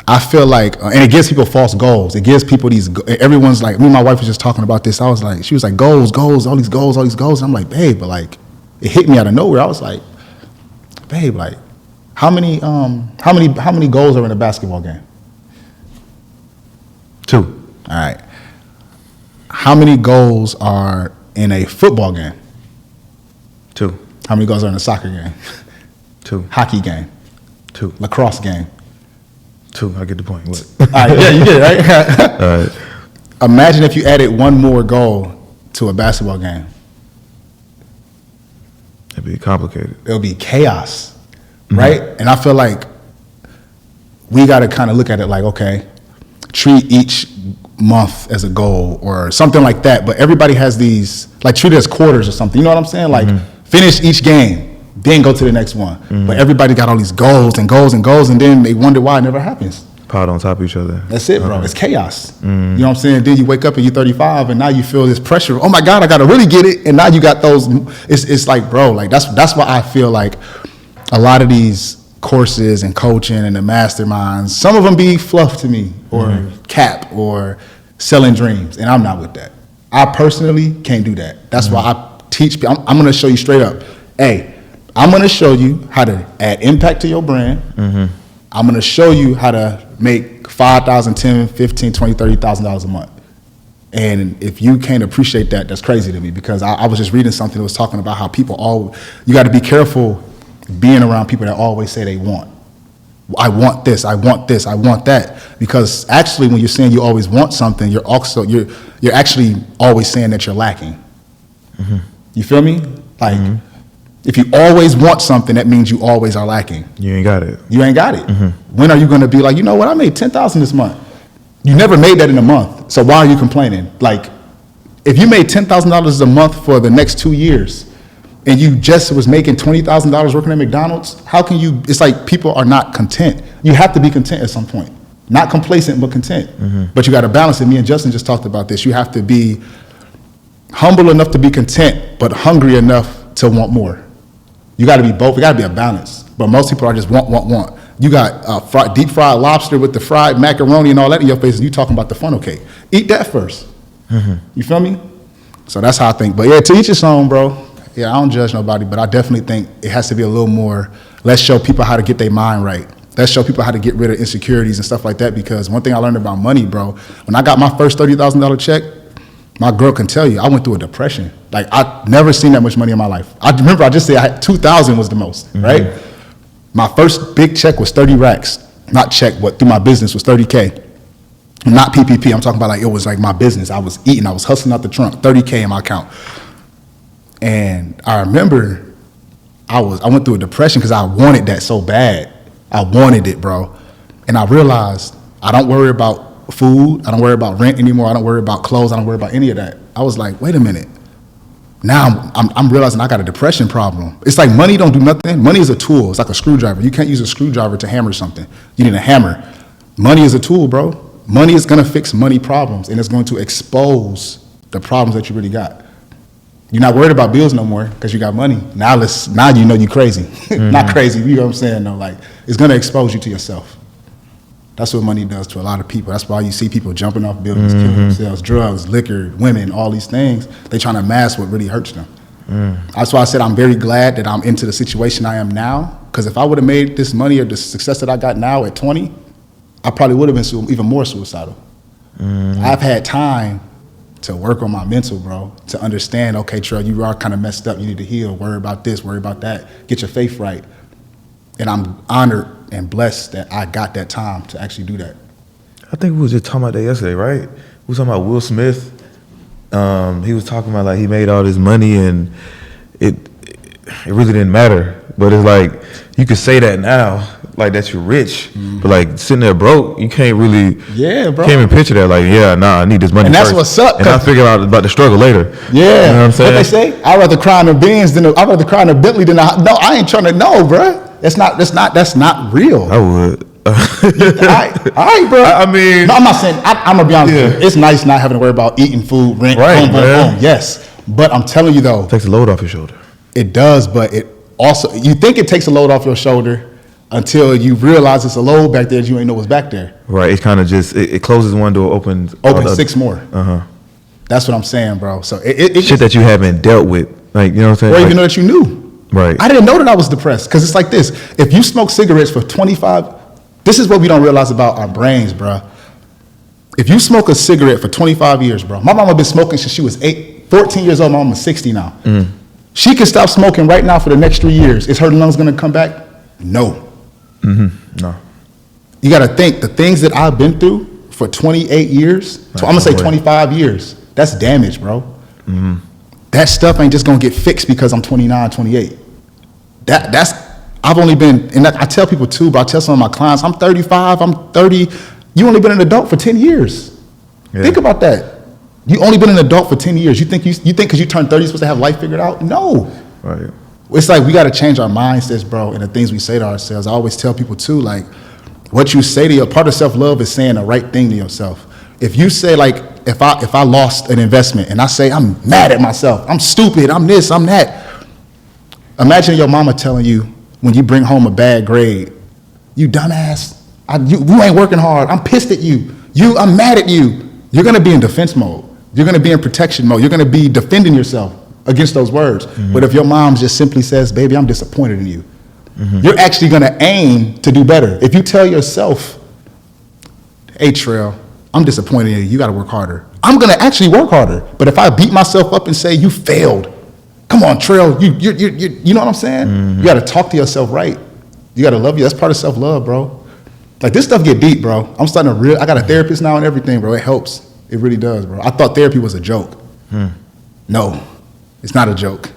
A: I feel like, and it gives people false goals. It gives people these, everyone's like, me and my wife was just talking about this. She was like, goals, all these goals. And I'm like, babe, but like, it hit me out of nowhere. I was like, babe, like, how many goals are in a basketball game?
C: 2.
A: All right. How many goals are in a football game?
C: 2.
A: How many goals are in a soccer game?
C: 2.
A: Hockey game?
C: 2.
A: Lacrosse game?
C: 2. I get the point. What?
A: All right, yeah, you did, right?
C: All right.
A: Imagine if you added one more goal to a basketball game.
C: It'd be complicated.
A: It'll be chaos, right? And I feel like we got to kind of look at it like, okay, treat each month as a goal or something like that. But everybody has these, like treat it as quarters or something. You know what I'm saying? Like finish each game, then go to the next one. But everybody got all these goals, and then they wonder why it never happens.
C: Piled on top of each other.
A: That's it, bro. It's chaos. You know what I'm saying? Then you wake up and you're 35, and now you feel this pressure. Oh my God, I got to really get it. And now you got those. It's like, bro, like that's why I feel like a lot of these courses and coaching and the masterminds, some of them be fluff to me or cap or selling dreams, and I'm not with that. I personally can't do that. That's why I teach people. I'm going to show you straight up. Hey, I'm going to show you how to add impact to your brand. I'm going to show you how to make $5,000, $10,000, $15,000, $20,000, $30,000 a month. And if you can't appreciate that, that's crazy to me, because I was just reading something that was talking about how you got to be careful being around people that always say they want. I want this, I want this, I want that. Because actually when you're saying you always want something, you're actually always saying that you're lacking. You feel me? Like, if you always want something, that means you always are lacking.
C: You ain't got it.
A: You ain't got it. When are you going to be like, you know what, I made $10,000 this month. You never made that in a month. So why are you complaining? Like, if you made $10,000 a month for the next 2 years, and you just was making $20,000 working at McDonald's, how can you, it's like people are not content. You have to be content at some point. Not complacent, but content. But you got to balance it. Me and Justin just talked about this. You have to be humble enough to be content, but hungry enough to want more. You got to be both. It got to be a balance. But most people are just want. You got deep fried lobster with the fried macaroni and all that in your face, and you talking about the funnel cake. Eat that first. You feel me? So that's how I think. But yeah, to each his own, bro. Yeah, I don't judge nobody, but I definitely think it has to be a little more, let's show people how to get their mind right. Let's show people how to get rid of insecurities and stuff like that, because one thing I learned about money, bro, when I got my first $30,000 check, my girl can tell you, I went through a depression. Like, I've never seen that much money in my life. I remember I just said I had 2,000 was the most, right? My first big check was 30 racks. Not check, but through my business was 30K. Not PPP, I'm talking about like, it was like my business. I was eating, I was hustling out the trunk, 30K in my account. And I remember I went through a depression because I wanted that so bad. I wanted it, bro. And I realized I don't worry about food. I don't worry about rent anymore. I don't worry about clothes. I don't worry about any of that. I was like, wait a minute. Now I'm realizing I got a depression problem. It's like money don't do nothing. Money is a tool. It's like a screwdriver. You can't use a screwdriver to hammer something. You need a hammer. Money is a tool, bro. Money is going to fix money problems, and it's going to expose the problems that you really got. You're not worried about bills no more because you got money. Now you know you crazy. Not crazy, you know what I'm saying? No, like, it's going to expose you to yourself. That's what money does to a lot of people. That's why you see people jumping off buildings, killing themselves, drugs, liquor, women, all these things. They trying to mask what really hurts them. That's why I said I'm very glad that I'm into the situation I am now, because if I would have made this money or the success that I got now at 20, I probably would have been even more suicidal. I've had time to work on my mental, bro, to understand, okay, Trell, you are kind of messed up. You need to heal. Worry about this, worry about that. Get your faith right. And I'm honored and blessed that I got that time to actually do that.
C: I think we was just talking about that yesterday, right? We was talking about Will Smith. He was talking about like he made all this money and it really didn't matter. But it's like, you could say that now, like that you're rich, but like sitting there broke, you can't really,
A: bro.
C: Can't even picture that. Like, I need this money.
A: And that's
C: first,
A: what's up.
C: And I figure out about the struggle later.
A: Yeah,
C: you know what I'm saying?
A: What they say? I'd rather cry in a Benz I'd rather cry in a Bentley than I ain't trying to know, bro. That's not real.
C: I would.
A: All right, bro.
C: I mean,
A: no, I'm not saying. I'm gonna be honest with you. It's nice not having to worry about eating food, rent, boom. Yes, but I'm telling you though,
C: it takes a load off your shoulder.
A: It does, but it also, you think it takes a load off your shoulder until you realize it's a load back there that you ain't know what's back there.
C: Right. It kind of just it closes one door, opens
A: six more. That's what I'm saying, bro. So it
C: shit that you haven't dealt with, like, you know what I'm saying,
A: or even know that you knew.
C: Right.
A: I didn't know that I was depressed, because it's like this. If you smoke cigarettes for 25, this is what we don't realize about our brains, bro. If you smoke a cigarette for 25 years, bro. My mama been smoking since she was 14 years old. My mama's 60 now. She can stop smoking right now for the next 3 years. Is her lungs gonna come back? No.
C: No.
A: You gotta think, the things that I've been through for 28 years, so I'm gonna say 25 years, that's damage, bro. That stuff ain't just gonna get fixed because I'm 29, 28. I've only been, and I tell people too, but I tell some of my clients, I'm 35, I'm 30. You only been an adult for 10 years. Yeah. Think about that. You only been an adult for 10 years. You think because you turned 30 you're supposed to have life figured out? No.
C: Right.
A: It's like we gotta change our mindsets, bro, and the things we say to ourselves. I always tell people too, like, what you say to your, part of self-love is saying the right thing to yourself. If you say, like, if I lost an investment and I say, I'm mad at myself, I'm stupid, I'm this, I'm that. Imagine your mama telling you when you bring home a bad grade, you dumbass, you ain't working hard, I'm pissed at you, I'm mad at you. You're gonna be in defense mode. You're gonna be in protection mode. You're gonna be defending yourself against those words. But if your mom just simply says, baby, I'm disappointed in you, you're actually gonna aim to do better. If you tell yourself, hey, Trell, I'm disappointed in you, you gotta work harder. I'm gonna actually work harder. But if I beat myself up and say, you failed, come on, Trell, you know what I'm saying? You gotta talk to yourself right. You gotta love you. That's part of self-love, bro. Like, this stuff get deep, bro. I'm starting to I got a therapist now and everything, bro. It helps. It really does, bro. I thought therapy was a joke. No, it's not a joke.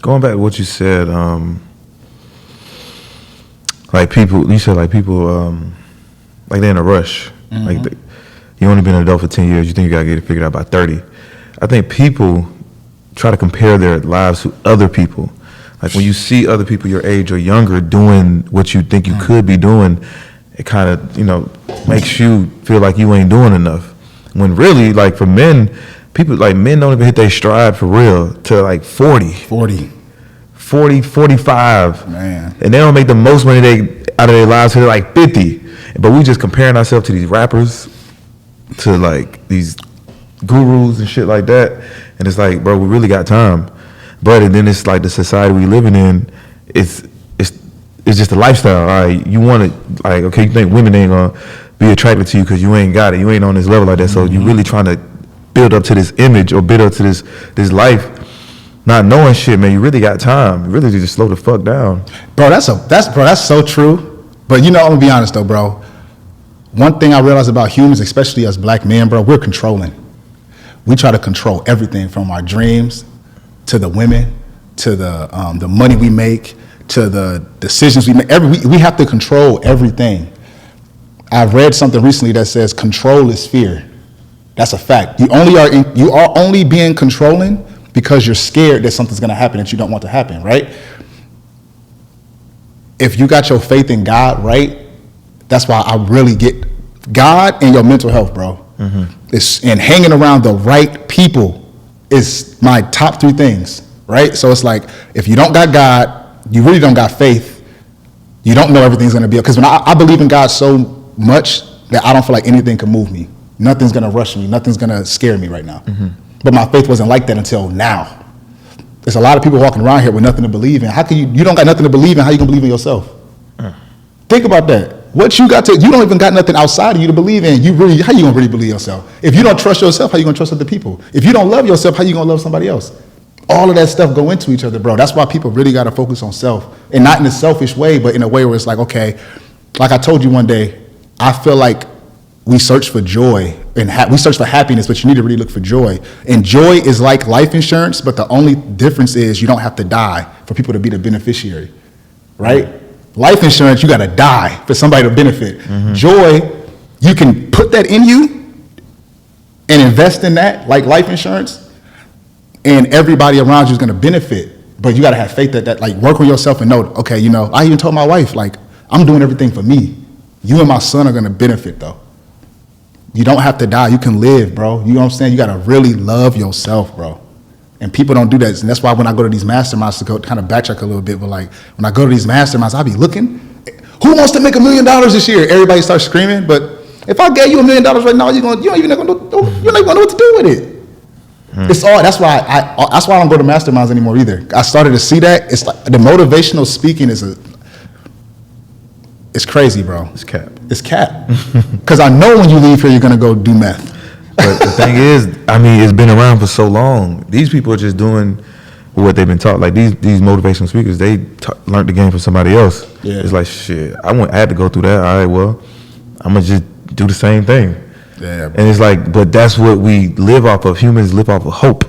C: Going back to what you said, like people, like they're in a rush. Like, you only been an adult for 10 years. You think you gotta get it figured out by 30. I think people try to compare their lives to other people. Like, when you see other people your age or younger doing what you think you could be doing, it kind of, makes you feel like you ain't doing enough. When really, like, for men, men don't even hit their stride for real till like 40, 45.
A: Man.
C: And they don't make the most money out of their lives till they're like 50. But we just comparing ourselves to these rappers, to like these gurus and shit like that. And it's like, bro, we really got time. But and then it's like the society we living in, it's just a lifestyle. All right, you want to like okay, you think women ain't gonna be attracted to you because you ain't got it, you ain't on this level like that. So you really trying to build up to this image or build up to this life, not knowing shit, man. You really got time. You really just slow the fuck down,
A: bro. That's so true. But you know, I'm gonna be honest though, bro. One thing I realize about humans, especially as black men, bro, we're controlling. We try to control everything from our dreams to the women, to the money we make, to the decisions we make. We have to control everything. I've read something recently that says control is fear. That's a fact. You are only being controlling because you're scared that something's gonna happen that you don't want to happen, right? If you got your faith in God right, that's why I really get God and your mental health, bro. And hanging around the right people is my top 3 things, right? So it's like, if you don't got God, you really don't got faith, you don't know everything's gonna be, because when I believe in God so much that I don't feel like anything can move me. Nothing's gonna rush me, nothing's gonna scare me right now. But my faith wasn't like that until now. There's a lot of people walking around here with nothing to believe in. How can you don't got nothing to believe in, how you gonna believe in yourself? Think about that. You don't even got nothing outside of you to believe in. How you gonna really believe yourself? If you don't trust yourself, how you gonna trust other people? If you don't love yourself, how you gonna love somebody else? All of that stuff go into each other, bro. That's why people really gotta focus on self. And not in a selfish way, but in a way where it's like, okay, like I told you one day, I feel like we search for joy and we search for happiness, but you need to really look for joy. And joy is like life insurance, but the only difference is you don't have to die for people to be the beneficiary, right? Life insurance, you got to die for somebody to benefit. Joy, you can put that in you and invest in that, like life insurance, and everybody around you is going to benefit. But you got to have faith that like, work on yourself and know, okay, you know, I even told my wife, like, I'm doing everything for me. You and my son are going to benefit, though. You don't have to die. You can live, bro. You know what I'm saying? You got to really love yourself, bro. And people don't do that. And that's why when I go to these masterminds, to go kind of backtrack a little bit, but like when I go to these masterminds, I be looking, who wants to make $1 million this year? Everybody starts screaming. But if I gave you $1 million right now, you're not even gonna know what to do with it. It's all. That's why I don't go to masterminds anymore either. I started to see that. It's like the motivational speaking it's crazy, bro.
C: It's cap.
A: It's cap. Because I know when you leave here, you're gonna go do meth.
C: But the thing is, I mean, it's been around for so long. These people are just doing what they've been taught. Like these motivational speakers, they learned the game from somebody else. Yeah. It's like, shit, I had to go through that. All right, well, I'm going to just do the same thing.
A: Yeah,
C: and it's like, but that's what we live off of. Humans live off of hope.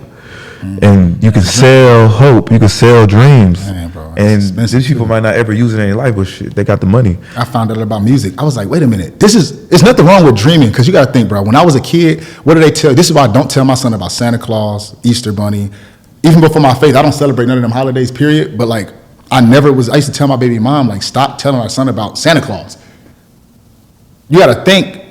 C: And you can sell hope. You can sell dreams. Man, bro, and these people might not ever use it in their life, but shit, they got the money.
A: I found out about music. I was like, wait a minute. It's nothing wrong with dreaming, because you got to think, bro. When I was a kid, what do they tell? This is why I don't tell my son about Santa Claus, Easter Bunny. Even before my faith, I don't celebrate none of them holidays, period. But like, I used to tell my baby mom, like, stop telling our son about Santa Claus. You got to think,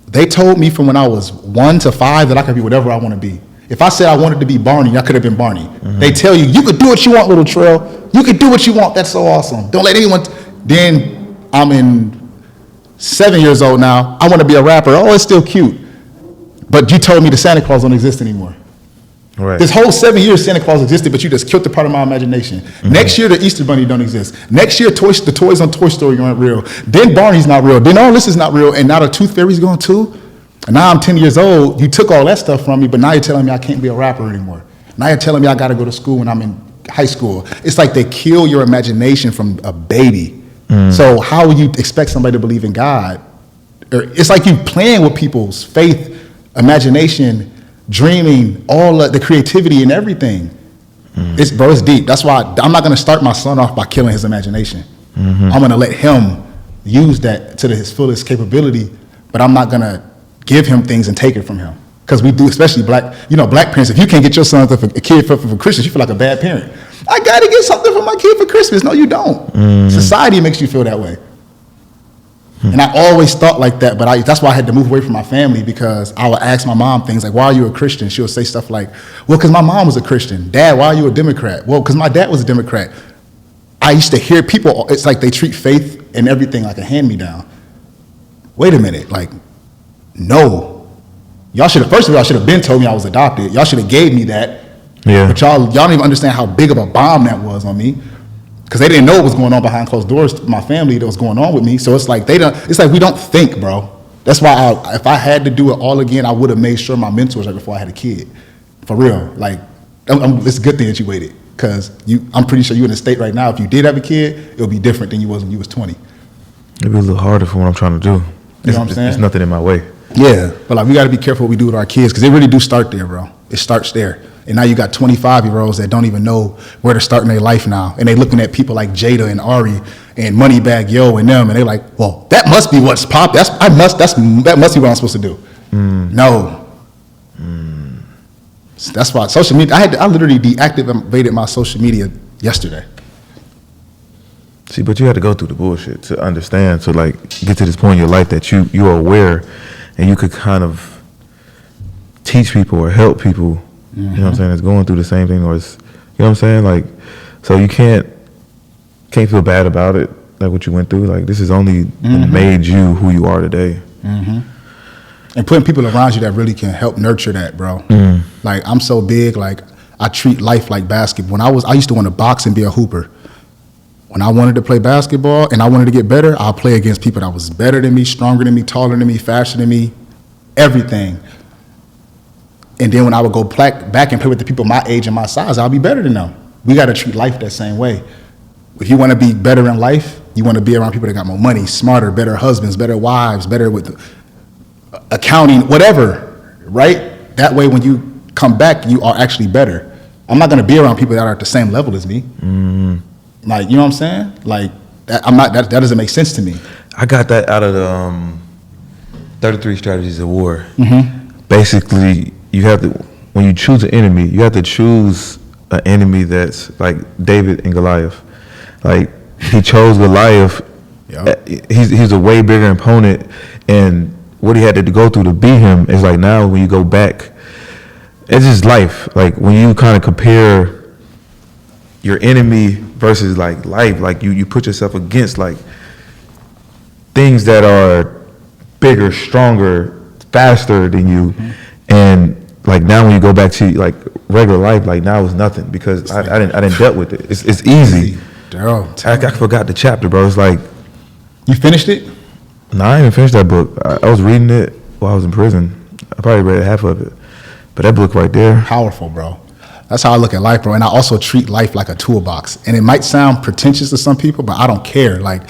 A: they told me from when I was 1 to 5 that I could be whatever I want to be. If I said I wanted to be Barney, I could have been Barney. They tell you could do what you want, little Trell. You could do what you want. That's so awesome. Don't let anyone. Then I'm in 7 years old now. I want to be a rapper. Oh, it's still cute. But you told me the Santa Claus don't exist anymore.
C: Right.
A: This whole 7 years Santa Claus existed, but you just killed the part of my imagination. Next year the Easter Bunny don't exist. Next year the toys on Toy Story aren't real. Then Barney's not real. Then all this is not real. And now the Tooth Fairy's gone too. And now I'm 10 years old. You took all that stuff from me, but now you're telling me I can't be a rapper anymore. Now you're telling me I got to go to school when I'm in high school. It's like they kill your imagination from a baby. So how would you expect somebody to believe in God? It's like you playing with people's faith, imagination, dreaming, all the creativity and everything. It's deep. That's why I'm not going to start my son off by killing his imagination. I'm going to let him use that to his fullest capability, but I'm not going to give him things and take it from him. Because we do, especially black parents, if you can't get your son a kid for Christmas, you feel like a bad parent. I got to get something for my kid for Christmas. No, you don't. Society makes you feel that way. And I always thought like that, but that's why I had to move away from my family, because I would ask my mom things like, why are you a Christian? She'll say stuff like, well, because my mom was a Christian. Dad, why are you a Democrat? Well, because my dad was a Democrat. I used to hear people, it's like they treat faith and everything like a hand-me-down. Wait a minute, like, no. First of all, y'all should have been told me I was adopted. Y'all should have gave me that.
C: Yeah.
A: But y'all don't even understand how big of a bomb that was on me. Because they didn't know what was going on behind closed doors to my family that was going on with me. So it's like it's like we don't think, bro. That's why if I had to do it all again, I would have made sure my mentor was right before I had a kid. For real. Like, it's a good thing that you waited. Because I'm pretty sure you're in a state right now, if you did have a kid, it would be different than you was when you was 20.
C: It'd be a little harder for what I'm trying to do.
A: You know what I'm saying?
C: There's nothing in my way.
A: Yeah. But like, we got to be careful what we do with our kids, because they really do start there, bro. It starts there. And now you got 25-year-olds that don't even know where to start in their life now. And they looking at people like Jada and Ari and Moneybagg Yo and them, and they're like, well, that must be what's pop. That must be what I'm supposed to do. No. That's why social media, I literally deactivated my social media yesterday.
C: See, but you had to go through the bullshit to understand, to like get to this point in your life that you are aware and you could kind of teach people or help people. You know what I'm saying? It's going through the same thing, or it's, you know what I'm saying? Like, so you can't feel bad about it, like what you went through. Like, this has only made you who you are today.
A: And putting people around you that really can help nurture that, bro. Like, I'm so big, like, I treat life like basketball. I used to want to box and be a hooper. When I wanted to play basketball and I wanted to get better, I'll play against people that was better than me, stronger than me, taller than me, faster than me, everything. And then when I would go back and play with the people my age and my size, I'll be better than them. We got to treat life that same way. If you want to be better in life, you want to be around people that got more money, smarter, better husbands, better wives, better with accounting, whatever, right? That way when you come back, you are actually better. I'm not going to be around people that are at the same level as me. Like, you know what I'm saying? Like, that doesn't make sense to me.
C: I got that out of the 33 Strategies of War. Basically, you have to, when you choose an enemy, you have to choose an enemy that's like David and Goliath. Like, he chose Goliath. Yep. He's a way bigger opponent, and what he had to go through to beat him is like, now when you go back, it's just life. Like, when you kind of compare your enemy versus like life, like you put yourself against like things that are bigger, stronger, faster than you, and like now when you go back to like regular life, like now it's nothing, because I didn't dealt with it. It's easy. I forgot the chapter, bro. It's like,
A: you finished it?
C: No, I didn't even finish that book. I was reading it while I was in prison. I probably read half of it, but that book right there,
A: powerful, bro. That's how I look at life, bro. And I also treat life like a toolbox. And it might sound pretentious to some people, but I don't care. Like,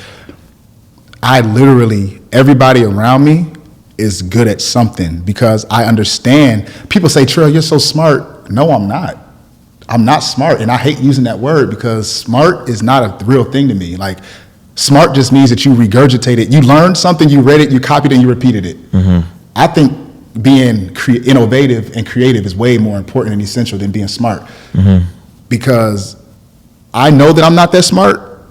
A: everybody around me is good at something, because I understand. People say, Trell, you're so smart. No, I'm not. I'm not smart. And I hate using that word, because smart is not a real thing to me. Like, smart just means that you regurgitated. You learned something, you read it, you copied it, and you repeated it. I think being innovative and creative is way more important and essential than being smart. Because I know that I'm not that smart.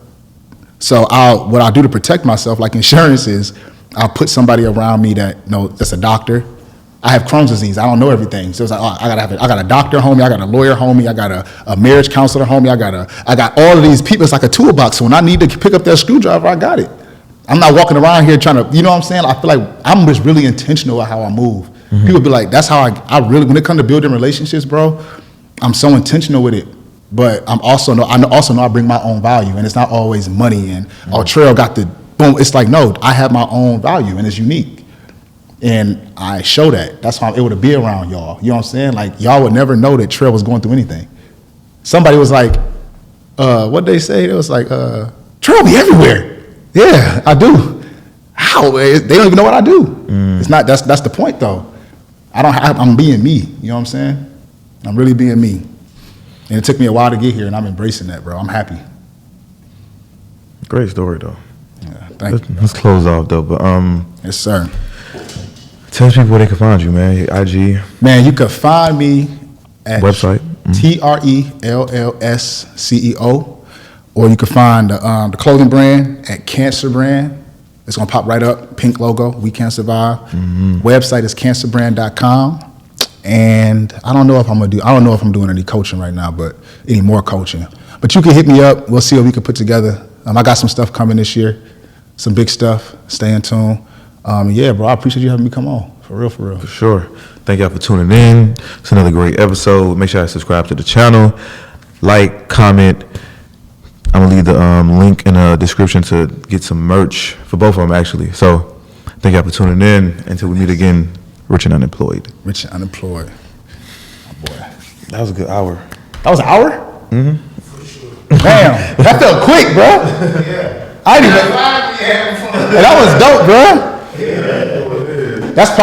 A: So what I'll do to protect myself, like insurance, is I'll put somebody around me that's a doctor. I have Crohn's disease. I don't know everything. So it's like, I got a doctor homie, I got a lawyer homie, I got a marriage counselor homie, I got all of these people. It's like a toolbox. So when I need to pick up that screwdriver, I got it. I'm not walking around here trying to, you know what I'm saying? I feel like I'm just really intentional with how I move. People be like, that's how I really, when it comes to building relationships, bro, I'm so intentional with it. But I also know I bring my own value, and it's not always money and Trell got the boom. It's like, no, I have my own value and it's unique. And I show that. That's why I'm able to be around y'all. You know what I'm saying? Like, y'all would never know that Trell was going through anything. Somebody was like, what'd they say? It was like, Trell be everywhere. Yeah, I do. How? They don't even know what I do. It's not, that's the point though. I'm being me, you know what I'm saying? I'm really being me. And it took me a while to get here, and I'm embracing that, bro. I'm happy.
C: Great story, though.
A: Yeah, thank you.
C: Let's close off, though. But
A: yes, sir.
C: Tell people where they can find you, man. Your IG.
A: Man, you can find me at
C: website.
A: Trells Ceo, or you can find the clothing brand at Cancer Brand. It's gonna pop right up, pink logo. We Can Survive. Website is cancerbrand.com. And I don't know if I'm doing any coaching right now, but any more coaching. But you can hit me up. We'll see what we can put together. I got some stuff coming this year, some big stuff. Stay in tune. Yeah, bro, I appreciate you having me come on. For For real, for real.
C: For sure. Thank y'all for tuning in. It's another great episode. Make sure you subscribe to the channel. Like, comment. I'm going to leave the link in the description to get some merch for both of them, actually. So, thank y'all for tuning in. Until we meet again, Rich and Unemployed.
A: Rich and Unemployed. My boy.
C: That was a good hour.
A: That was an hour? Mm-hmm. Damn, that felt quick, bro. Yeah. I didn't even. And that was dope, bro. Yeah.